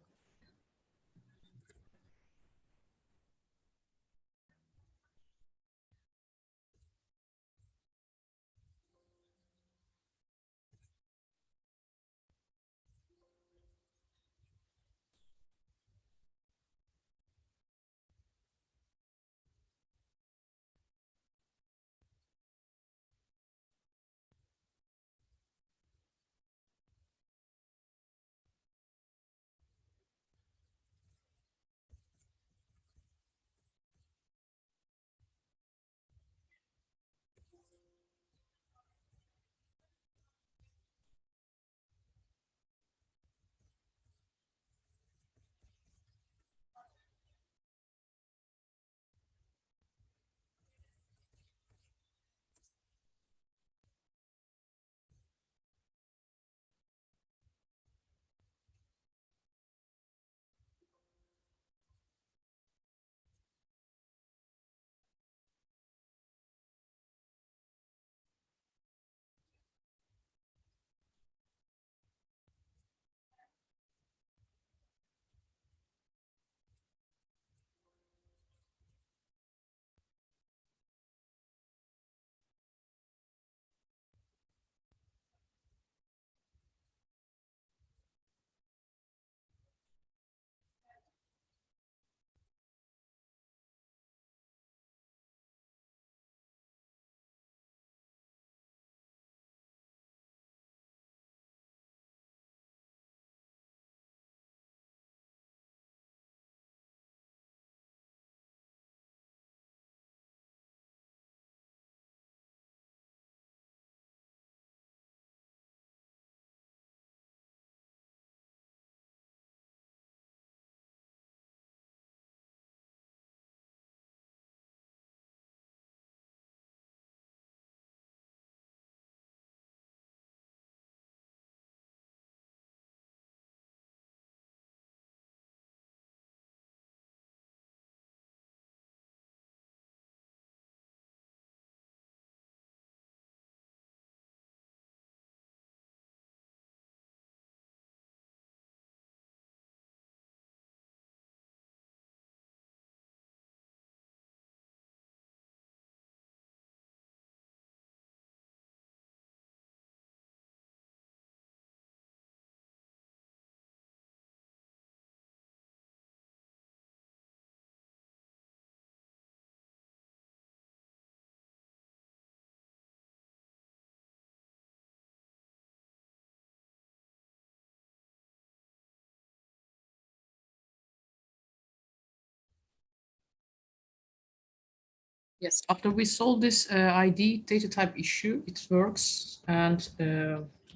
Yes, after we solve this ID data type issue, it works, and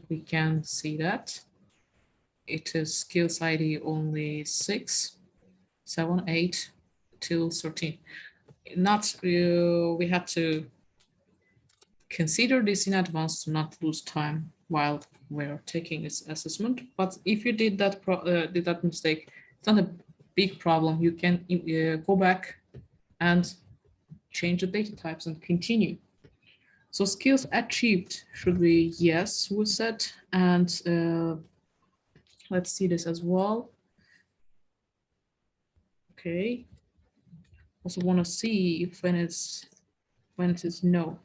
we can see that it is skills ID only 6, 7, 8 till 13. Not we had to consider this in advance to not lose time while we're taking this assessment. But if you did that mistake, it's not a big problem. You can go back and change the data types and continue. So skills achieved should be yes, we said, and let's see this as well. Okay. Also want to see if when it is no.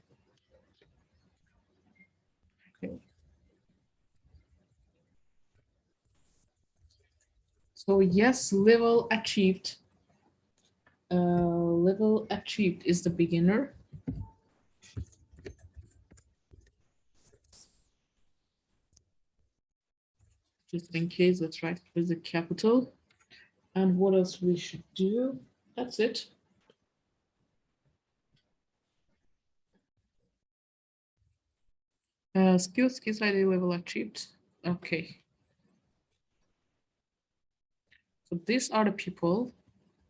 Okay. So yes, level achieved. Level achieved is the beginner. Just in case, let's write with the capital. And what else we should do? That's it. Skills ID level achieved. Okay. So these are the people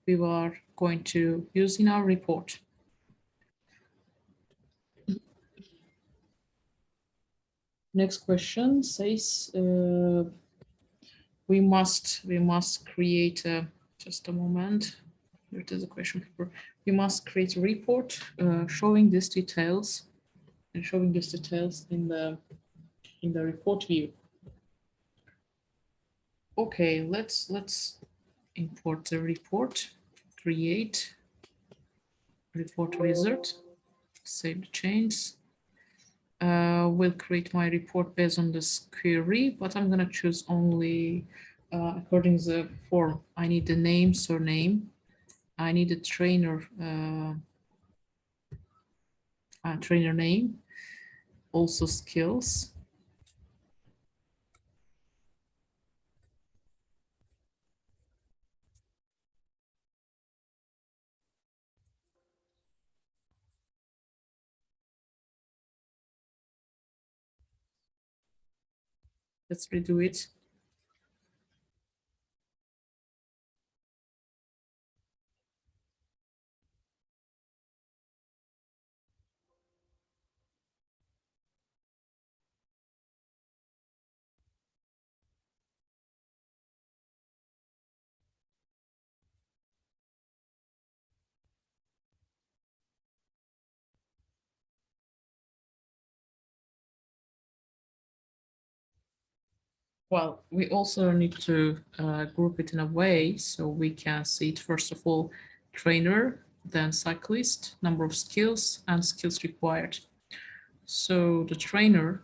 we are going to use in our report. Next question says we must create just a moment. Here it is a question paper. We must create a report showing these details and showing these details in the report view. Okay, let's import the report, create report wizard, save the changes. Will create my report based on this query, but I'm gonna choose only according to the form. I need the name, surname. I need a trainer trainer name, also skills. Let's redo it. Well, we also need to group it in a way so we can see it first of all, trainer, then cyclist, number of skills, and skills required. So the trainer,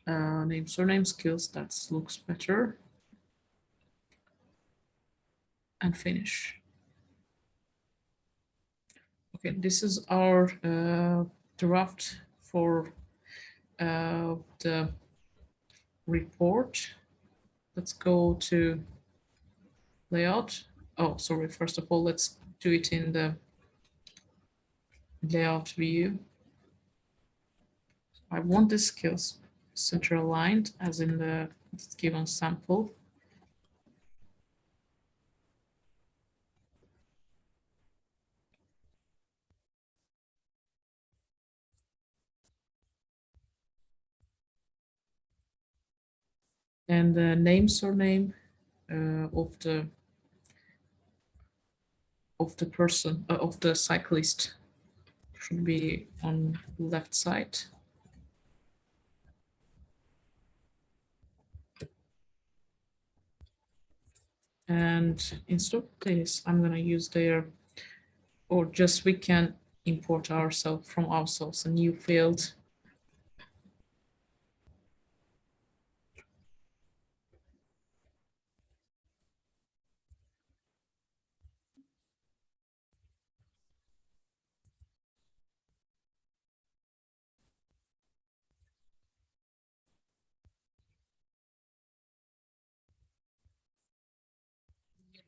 name, surname, skills, that looks better. And finish. Okay, this is our draft for the report. Let's go to layout. Oh, sorry. First of all, let's do it in the layout view. I want the skills center aligned as in the given sample. And the name, surname of the person, of the cyclist should be on left side. And instead of this, I'm going to use their, or just we can import ourselves from ourselves a new field.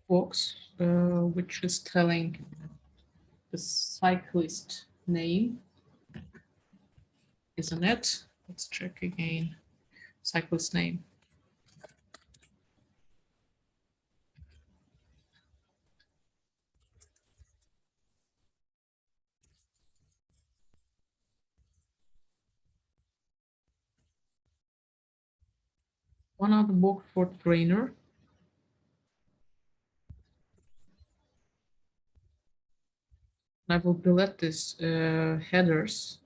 Box, which is telling the cyclist name, isn't it? Let's check again. Cyclist name. One other book for trainer. I will delete this headers.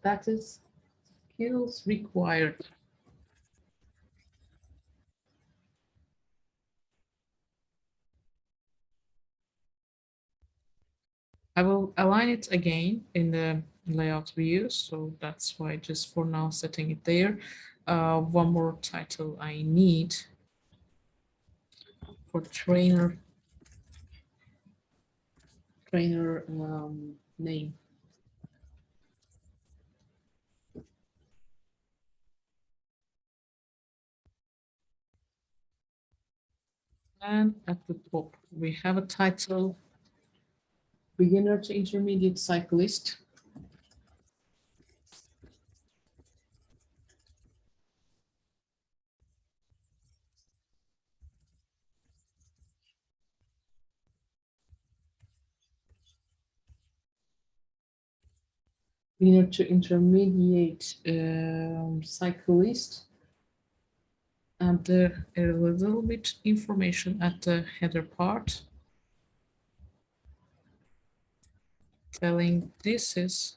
That is skills required. I will align it again in the layout view, so that's why just for now setting it there. One more title I need for trainer name. And at the top, we have a title, beginner to intermediate cyclist. Beginner to intermediate cyclist. And a little bit information at the header part, telling this is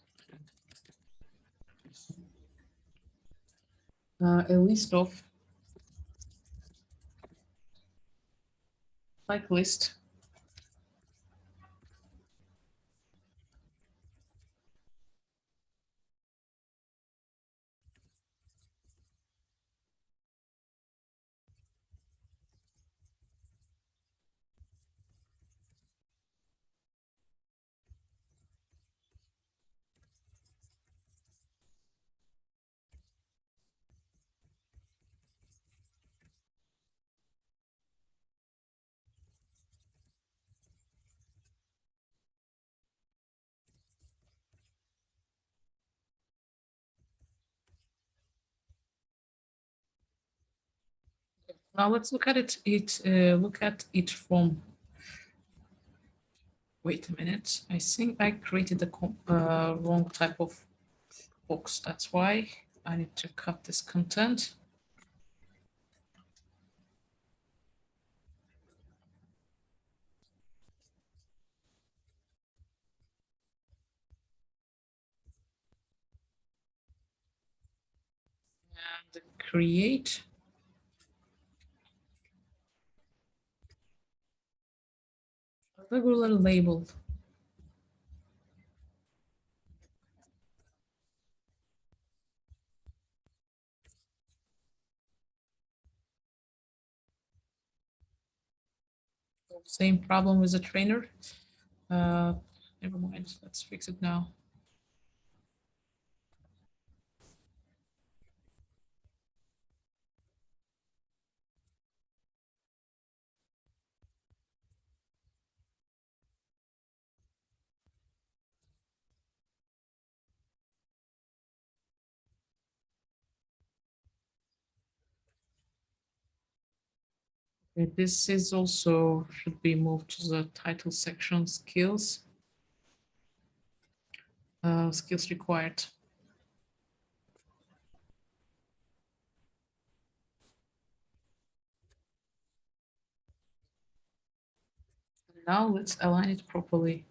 a list of cyclists Now let's look at it from, wait a minute, I think I created the wrong type of box. That's why I need to cut this content. And create a regular label. Same problem with the trainer. Never mind, let's fix it now. This is also should be moved to the title section, skills. Skills required. Now let's align it properly.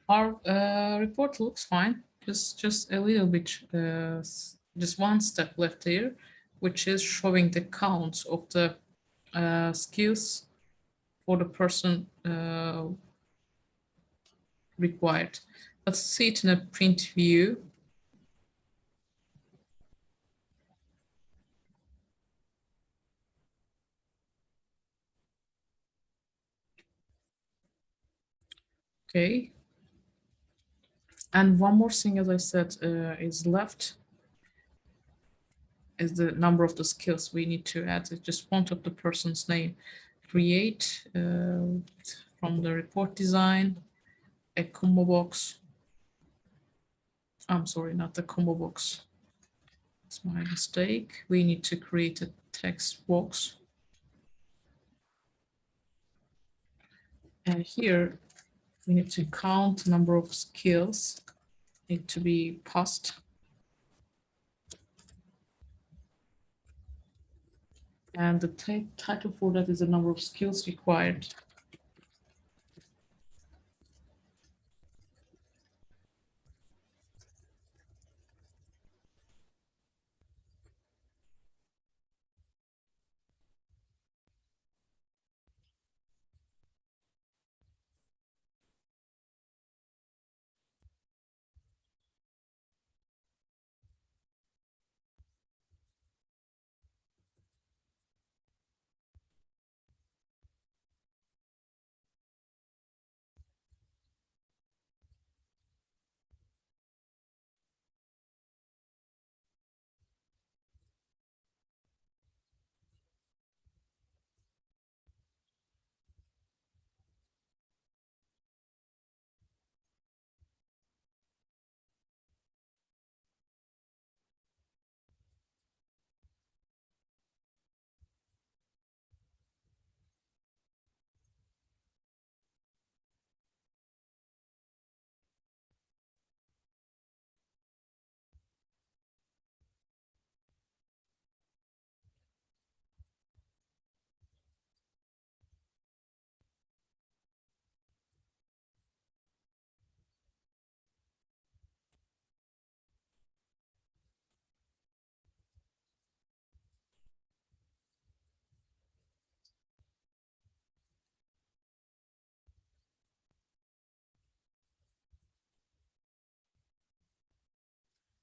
Our report looks fine. Just a little bit, just one step left here, which is showing the count of the skills for the person required. Let's see it in a print view. Okay. And one more thing, as I said, is left is the number of the skills we need to add. It's just font of the person's name. Create from the report design, a combo box. I'm sorry, not the combo box. It's my mistake. We need to create a text box. And here we need to count number of skills need to be passed. And the title for that is the number of skills required.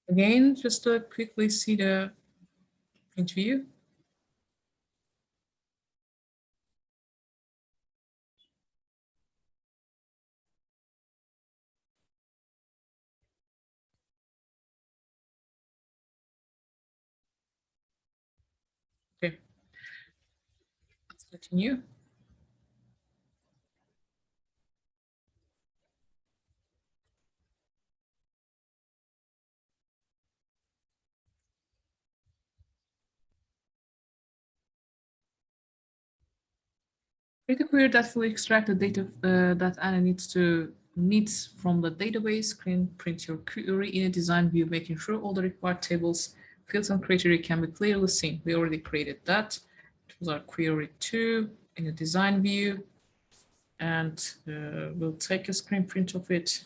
Again, just to quickly see the print view. Okay, let's continue. Create a query that will extract the data that Anna needs from the database. Print your query in a design view, making sure all the required tables, fields, and criteria can be clearly seen. We already created that. It was our query 2 in a design view, and we'll take a screen print of it.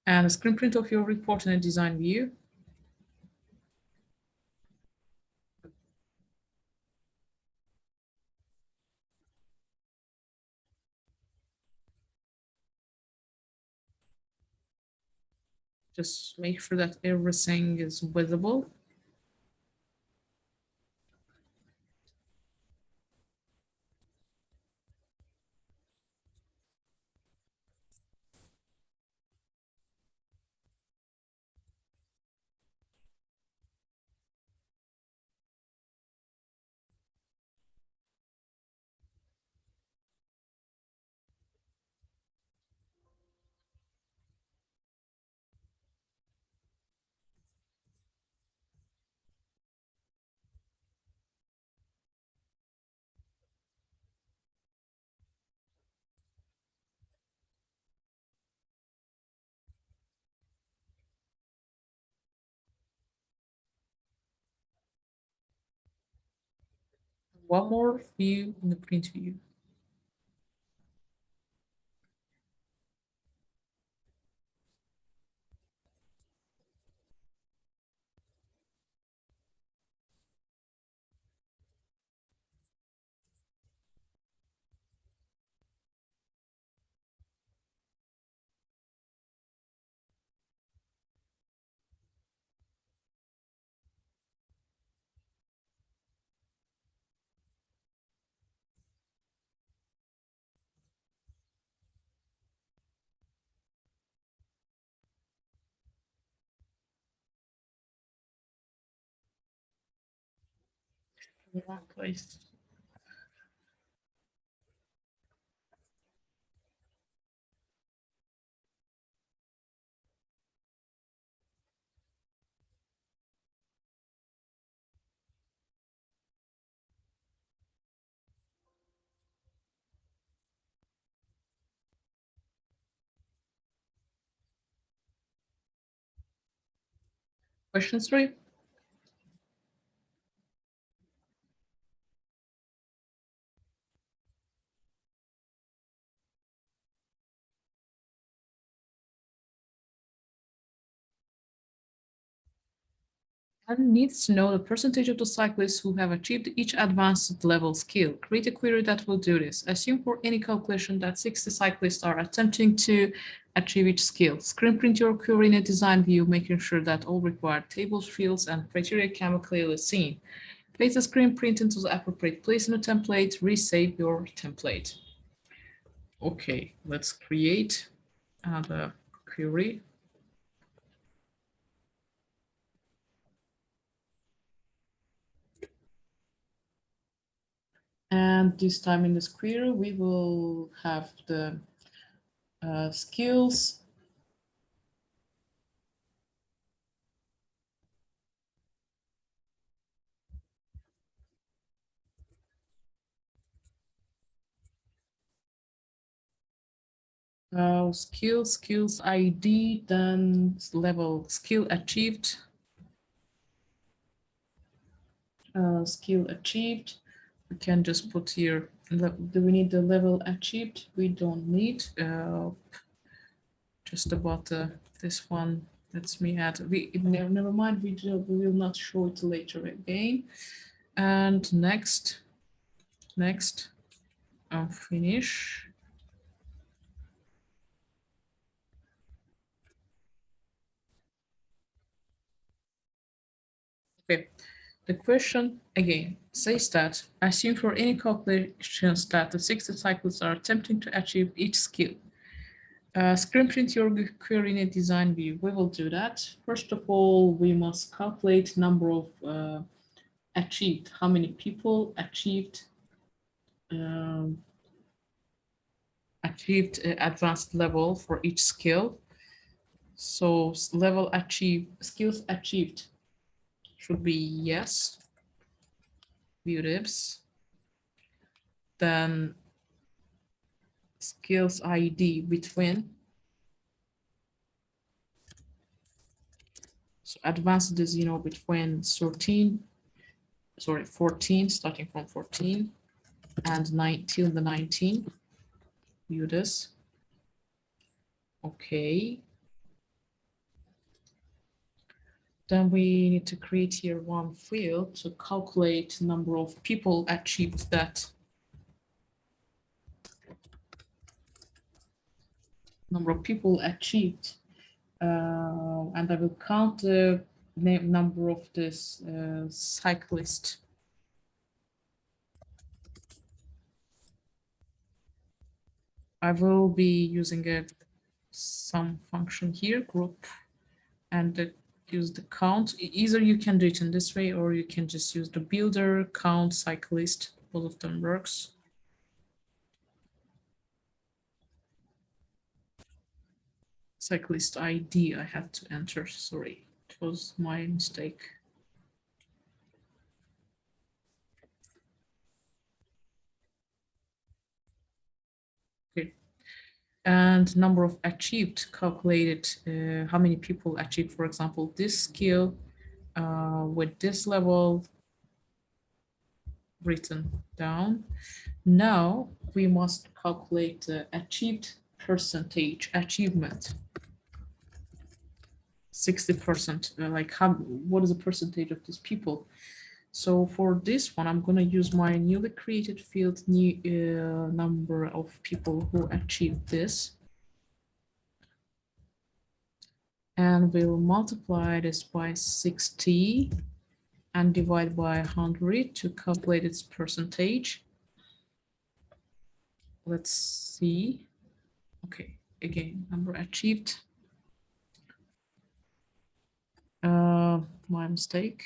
And a screen print of your report in a design view. Just make sure that everything is visible. One more view in the print view. In the wrong place. Question 3. And needs to know the percentage of the cyclists who have achieved each advanced level skill. Create a query that will do this. Assume for any calculation that 60 cyclists are attempting to achieve each skill. Screen print your query in a design view, making sure that all required tables, fields, and criteria can be clearly seen. Place the screen print into the appropriate place in the template. Resave your template. Okay, let's create the query. And this time in this query, we will have the skills skills ID, then level skill achieved. Skill achieved. We can just put here, do we need the level achieved? We don't need. Just about this one. Let's me add. Never mind. We will not show it later again. And next, finish. Okay, the question again says that assume for any calculations that the 60 cycles are attempting to achieve each skill. Screen print your query in a design view. We will do that. First of all, we must calculate number of achieved. How many people achieved advanced level for each skill. So level achieved, skills achieved should be yes, view divs. Then skills ID between. So advanced is, between 14, starting from 14 and 9 till the 19. View this. Okay. Then we need to create here one field to calculate number of people achieved that. Number of people achieved. And I will count the number of this cyclist. I will be using a some function here, group, and use the count. Either you can do it in this way, or you can just use the builder, count, cyclist. Both of them works. Cyclist ID I had to enter, sorry, it was my mistake. Okay. And number of achieved calculated, how many people achieved, for example, this skill with this level written down. Now we must calculate the achieved percentage achievement. 60%, like what is the percentage of these people? So for this one, I'm going to use my newly created field, number of people who achieved this. And we'll multiply this by 60 and divide by 100 to calculate its percentage. Let's see. Okay, again, number achieved. My mistake.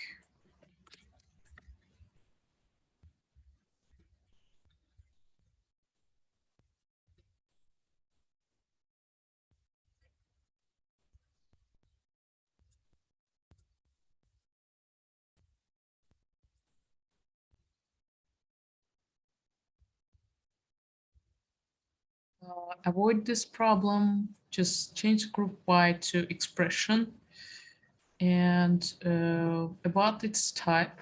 Avoid this problem, just change group by to expression. And about its type,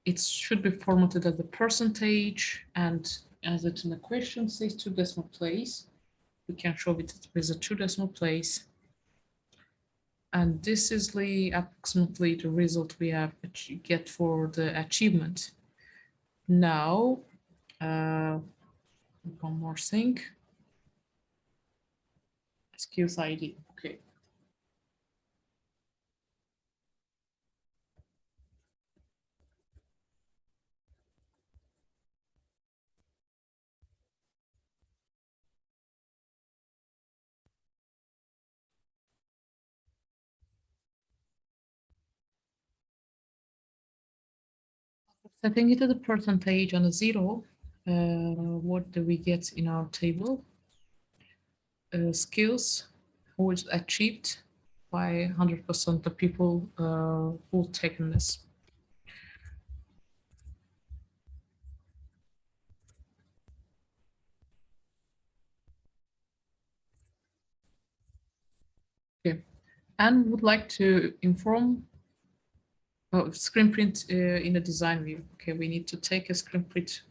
it should be formatted as a percentage, and as it's in the question says 2 decimal place, we can show it with a 2 decimal place. And this is approximately the result we have get for the achievement. Now, one more thing. Skills ID. Okay. Setting it as a percentage on a 0, what do we get in our table? Skills, who is achieved by 100% the people who taken this. Okay, and would like to inform screen print in the design view. Okay, we need to take a screen print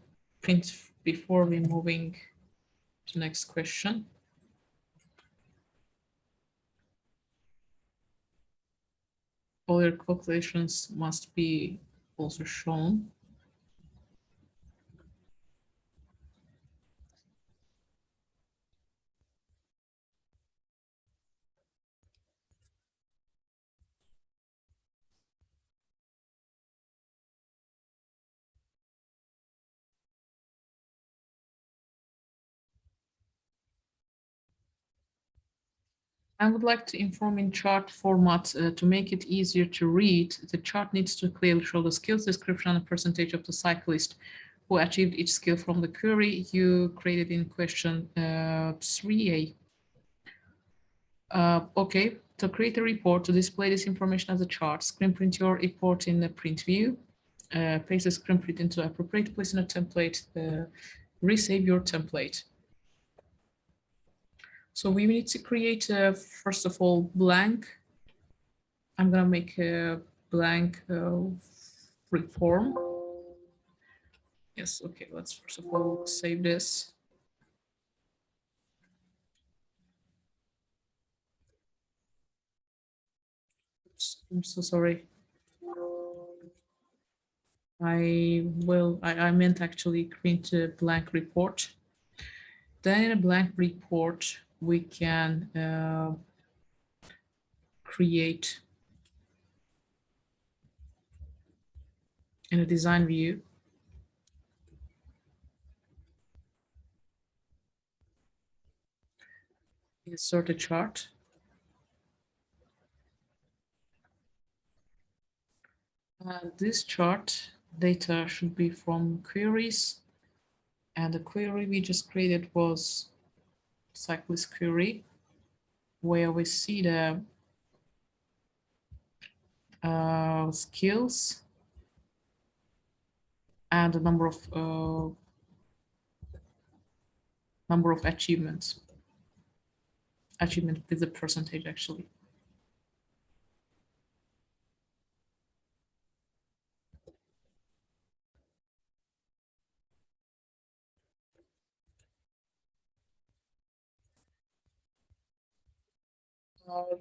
before we moving to the next question. All your calculations must be also shown. I would like to inform in chart format to make it easier to read. The chart needs to clearly show the skills description and percentage of the cyclist who achieved each skill from the query you created in question 3A. Okay, to create a report to display this information as a chart, screen print your report in the print view, paste the screen print into appropriate place in a template, resave your template. So we need to create, first of all, blank. I'm gonna make a blank free form. Yes, okay, let's first of all save this. Oops, I'm so sorry. I meant actually create a blank report. Then in a blank report, we can create in a design view. Insert a chart. This chart data should be from queries. And the query we just created was cyclist query, where we see the skills and the number of achievements. Achievement with the percentage actually.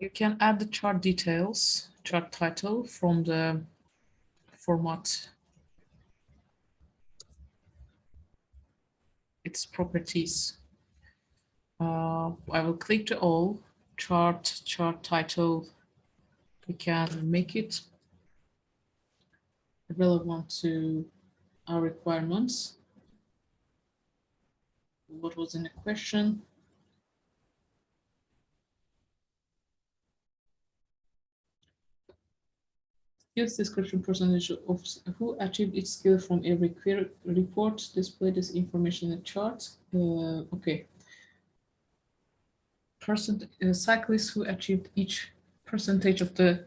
You can add the chart details, chart title from the format, its properties. I will click to all, chart title. We can make it relevant to our requirements. What was in the question? Skills description percentage of who achieved each skill from every query report. Display this information in a chart. Okay. Cyclists who achieved each percentage of the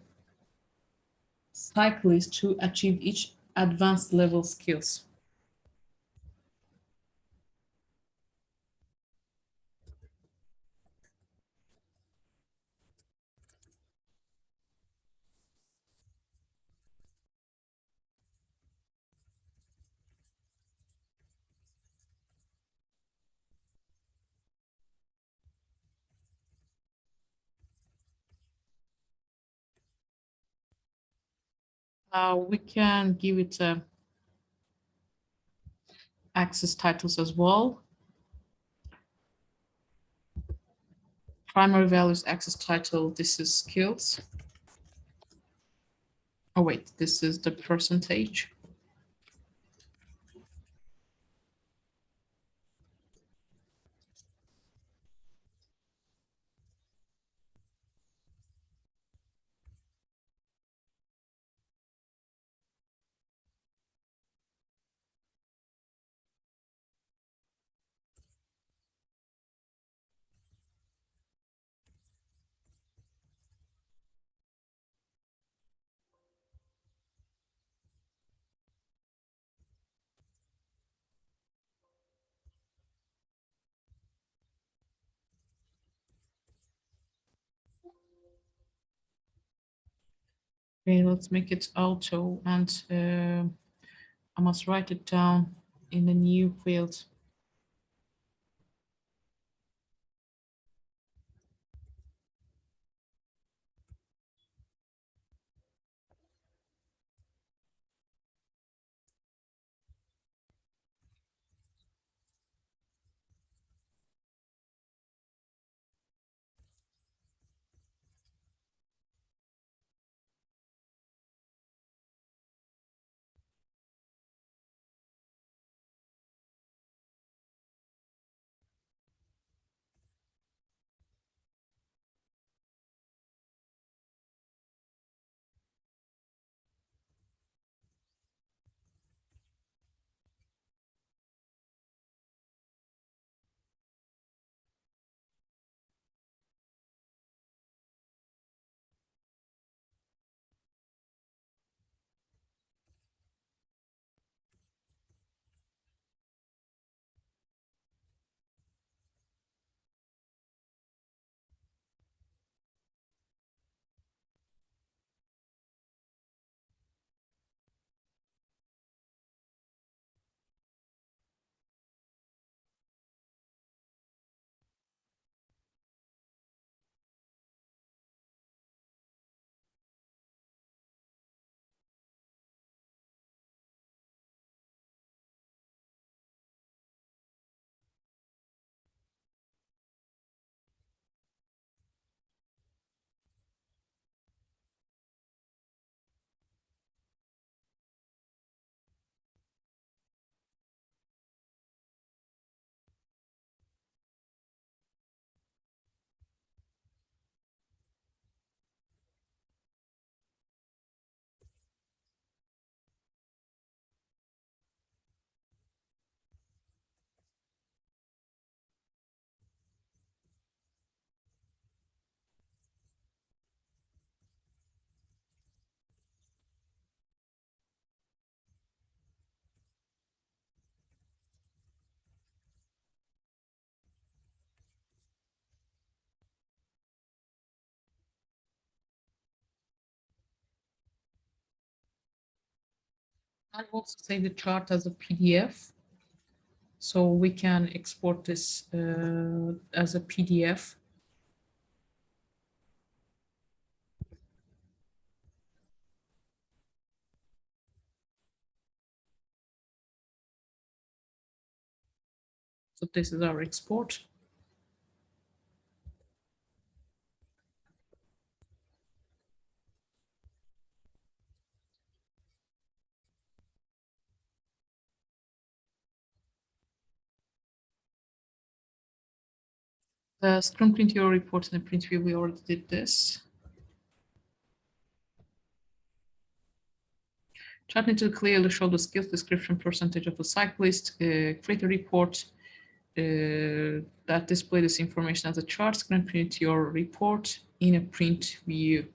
cyclists who achieved each advanced level skills. We can give it access titles as well. Primary values access title. This is skills. Oh wait, this is the percentage. Okay, let's make it auto, and I must write it down in a new field. I'll also save the chart as a PDF, so we can export this as a PDF. So this is our export. The screen print your report in the print view, we already did this. Chart need to clearly show the skills description percentage of the cyclist. Create a report that display this information as a chart. Screen print your report in a print view.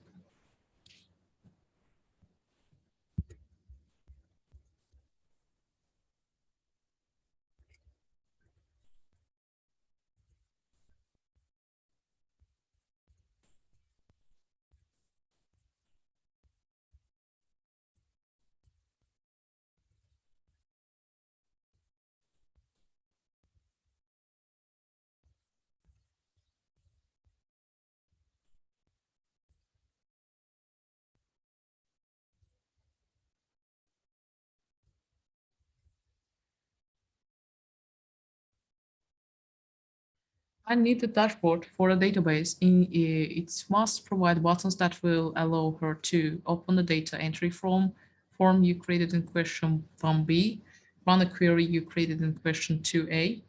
I need the dashboard for a database. It must provide buttons that will allow her to open the data entry form you created in question 1B, run a query you created in question 2A,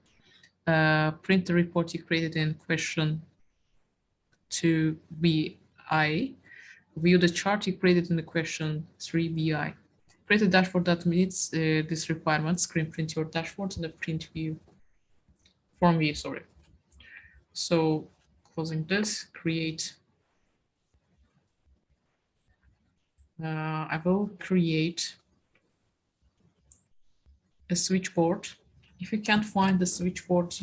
print the report you created in question 2BI, view the chart you created in the question 3BI. Create a dashboard that meets these requirements. Screen print your dashboard in the print view, form view, sorry. So closing this, create. I will create a switchboard. If you can't find the switchboard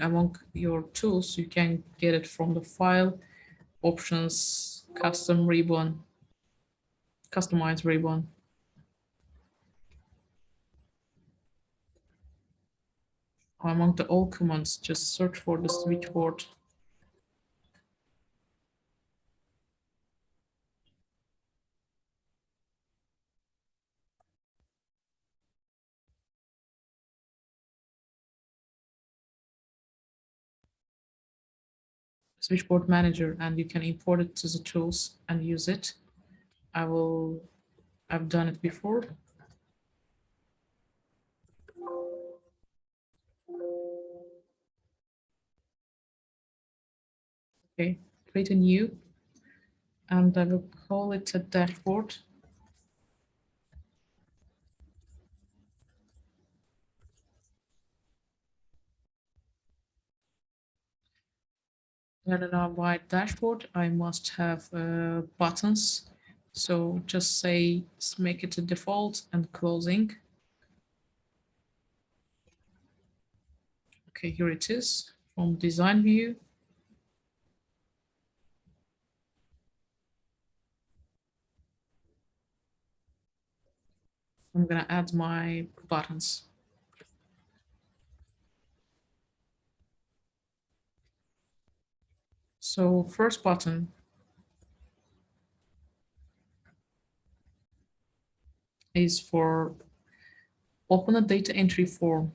among your tools, you can get it from the file, options, custom ribbon, customize ribbon. Among the all commands, just search for the switchboard. Switchboard manager, and you can import it to the tools and use it. I've done it before. Okay, create a new, and I will call it a dashboard. And in our white dashboard, I must have buttons. So just say, make it a default and closing. Okay, here it is from design view. I'm gonna add my buttons. So first button is for open a data entry form.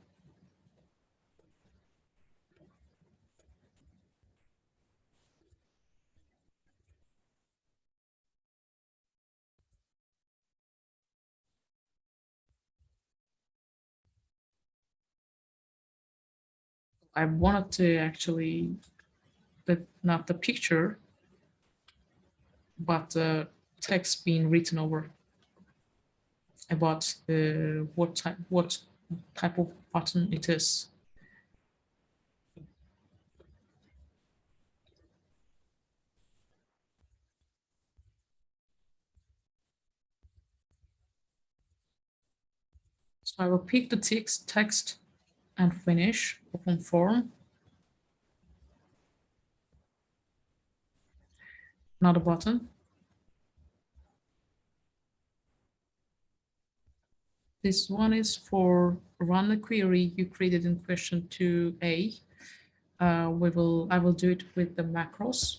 I wanted to actually, not the picture, but the text being written over about what type of button it is. So I will pick the text and finish, open form. Another button. This one is for run the query you created in question 2A. I will do it with the macros.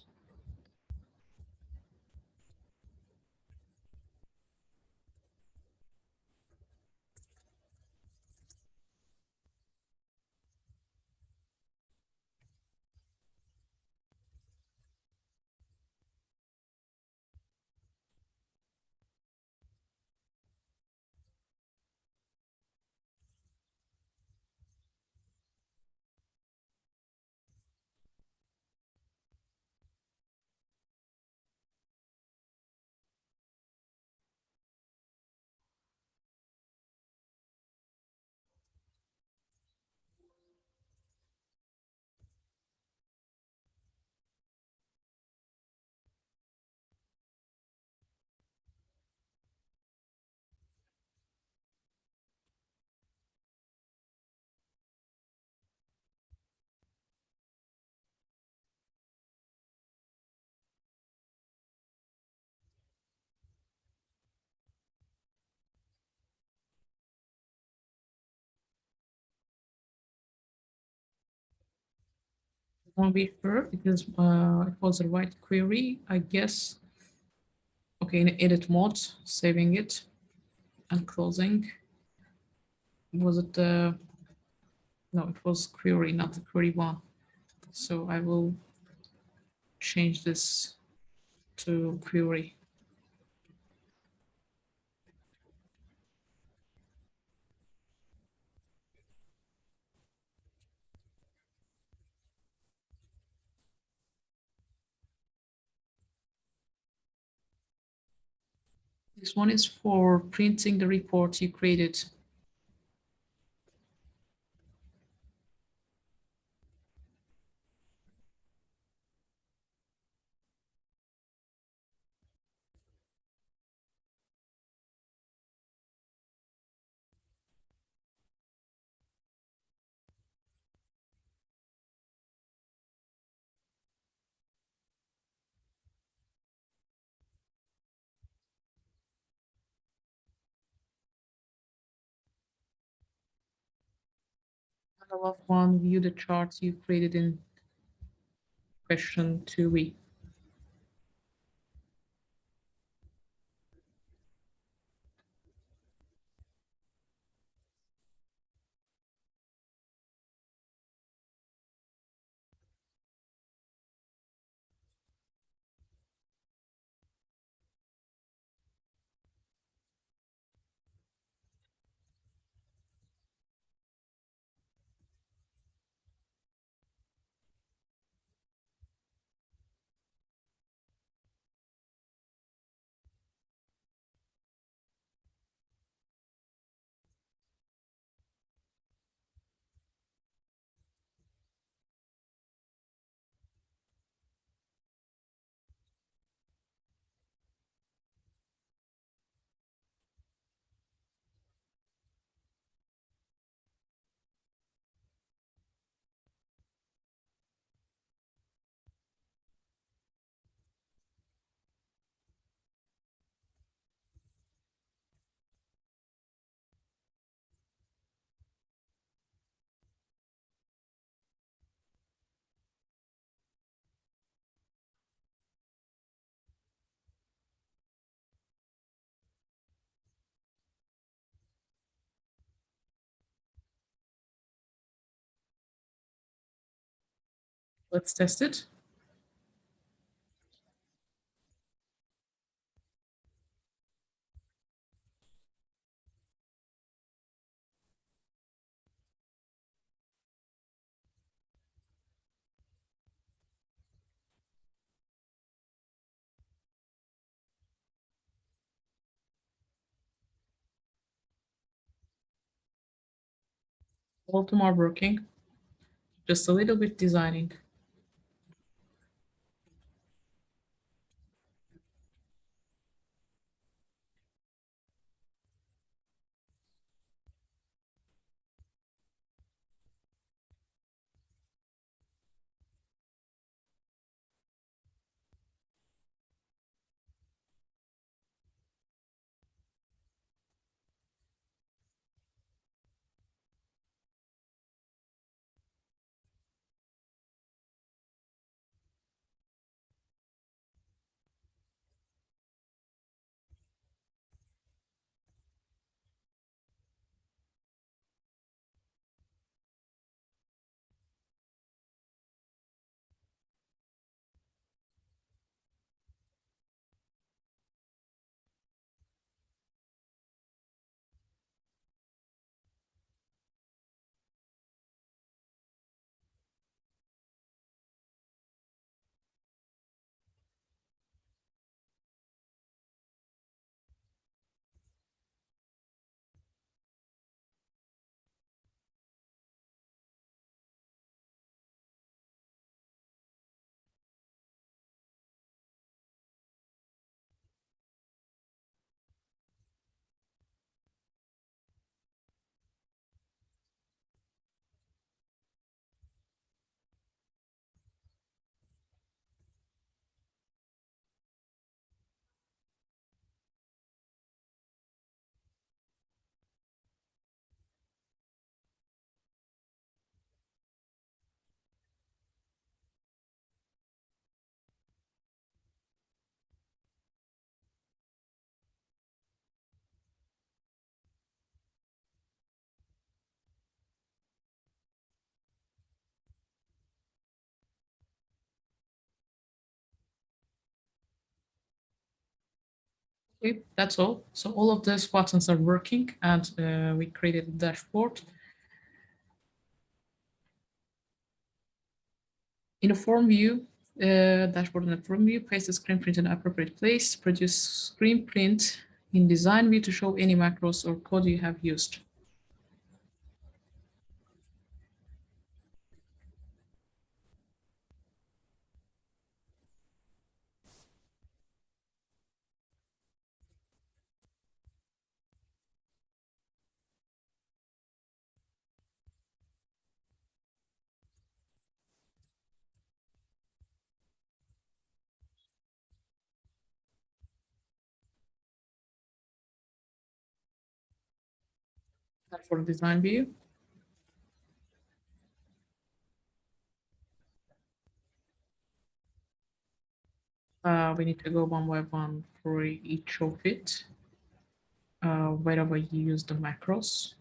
want to be sure because it was the right query, I guess. Okay, in edit mode, saving it and closing. Was it no, it was query, not the query one. So I will change this to query. This one is for printing the report you created. And the last one, view the charts you created in question 2B. Let's test it. All of them are working, just a little bit designing. Okay, that's all. So all of these buttons are working, and we created a dashboard. In a form view, dashboard in a form view, paste the screen print in an appropriate place, produce screen print in design view to show any macros or code you have used. And for the design view, we need to go one by one for each of it, wherever you use the macros.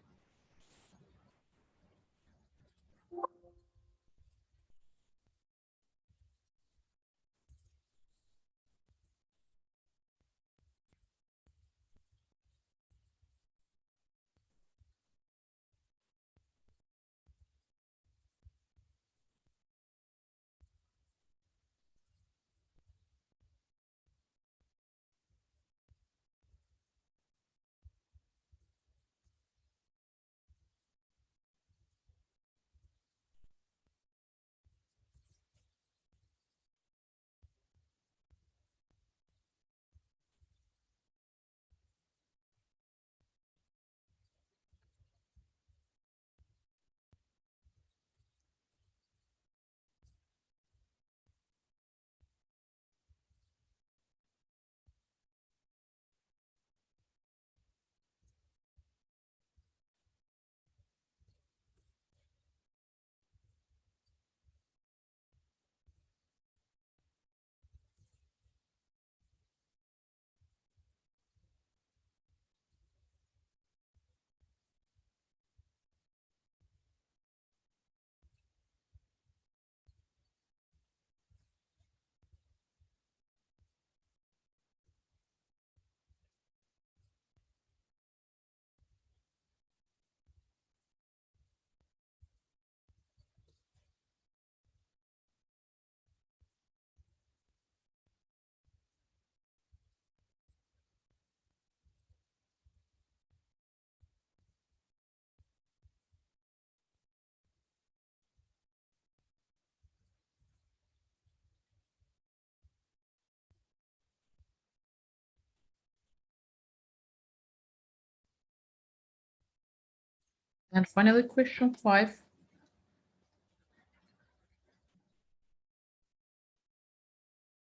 And finally, question 5.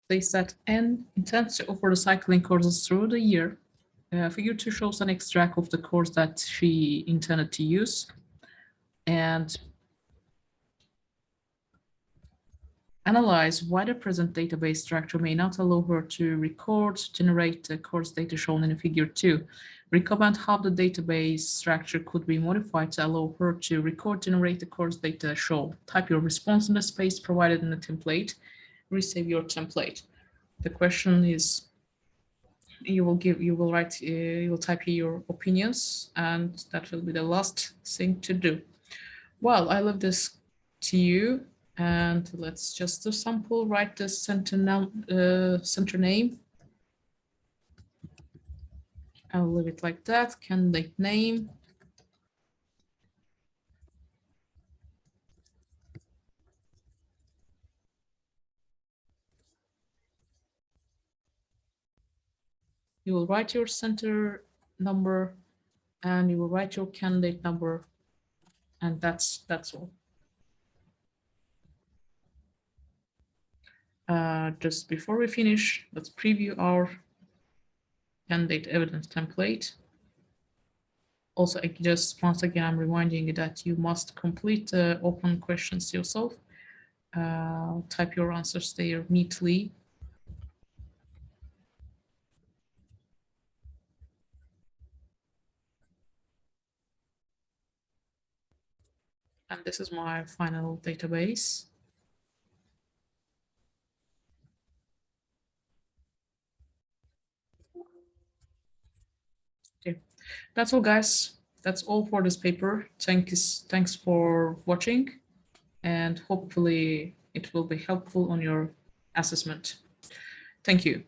They said N intends to offer the cycling courses through the year. Figure 2 shows an extract of the course that she intended to use. And analyze why the present database structure may not allow her to record, generate the course data shown in figure 2. Recommend how the database structure could be modified to allow her to record, generate the course data shown. Type your response in the space provided in the template. Resave your template. The question is, you will type here your opinions, and that will be the last thing to do. Well, I leave this to you, and let's just do sample. Write the center name. I'll leave it like that. Candidate name. You will write your center number, and you will write your candidate number, and that's all. Just before we finish, let's preview our candidate evidence template. Also, just once again, I'm reminding you that you must complete the open questions yourself. Type your answers there neatly. And this is my final database. Okay, that's all, guys. That's all for this paper. Thanks for watching, and hopefully it will be helpful on your assessment. Thank you.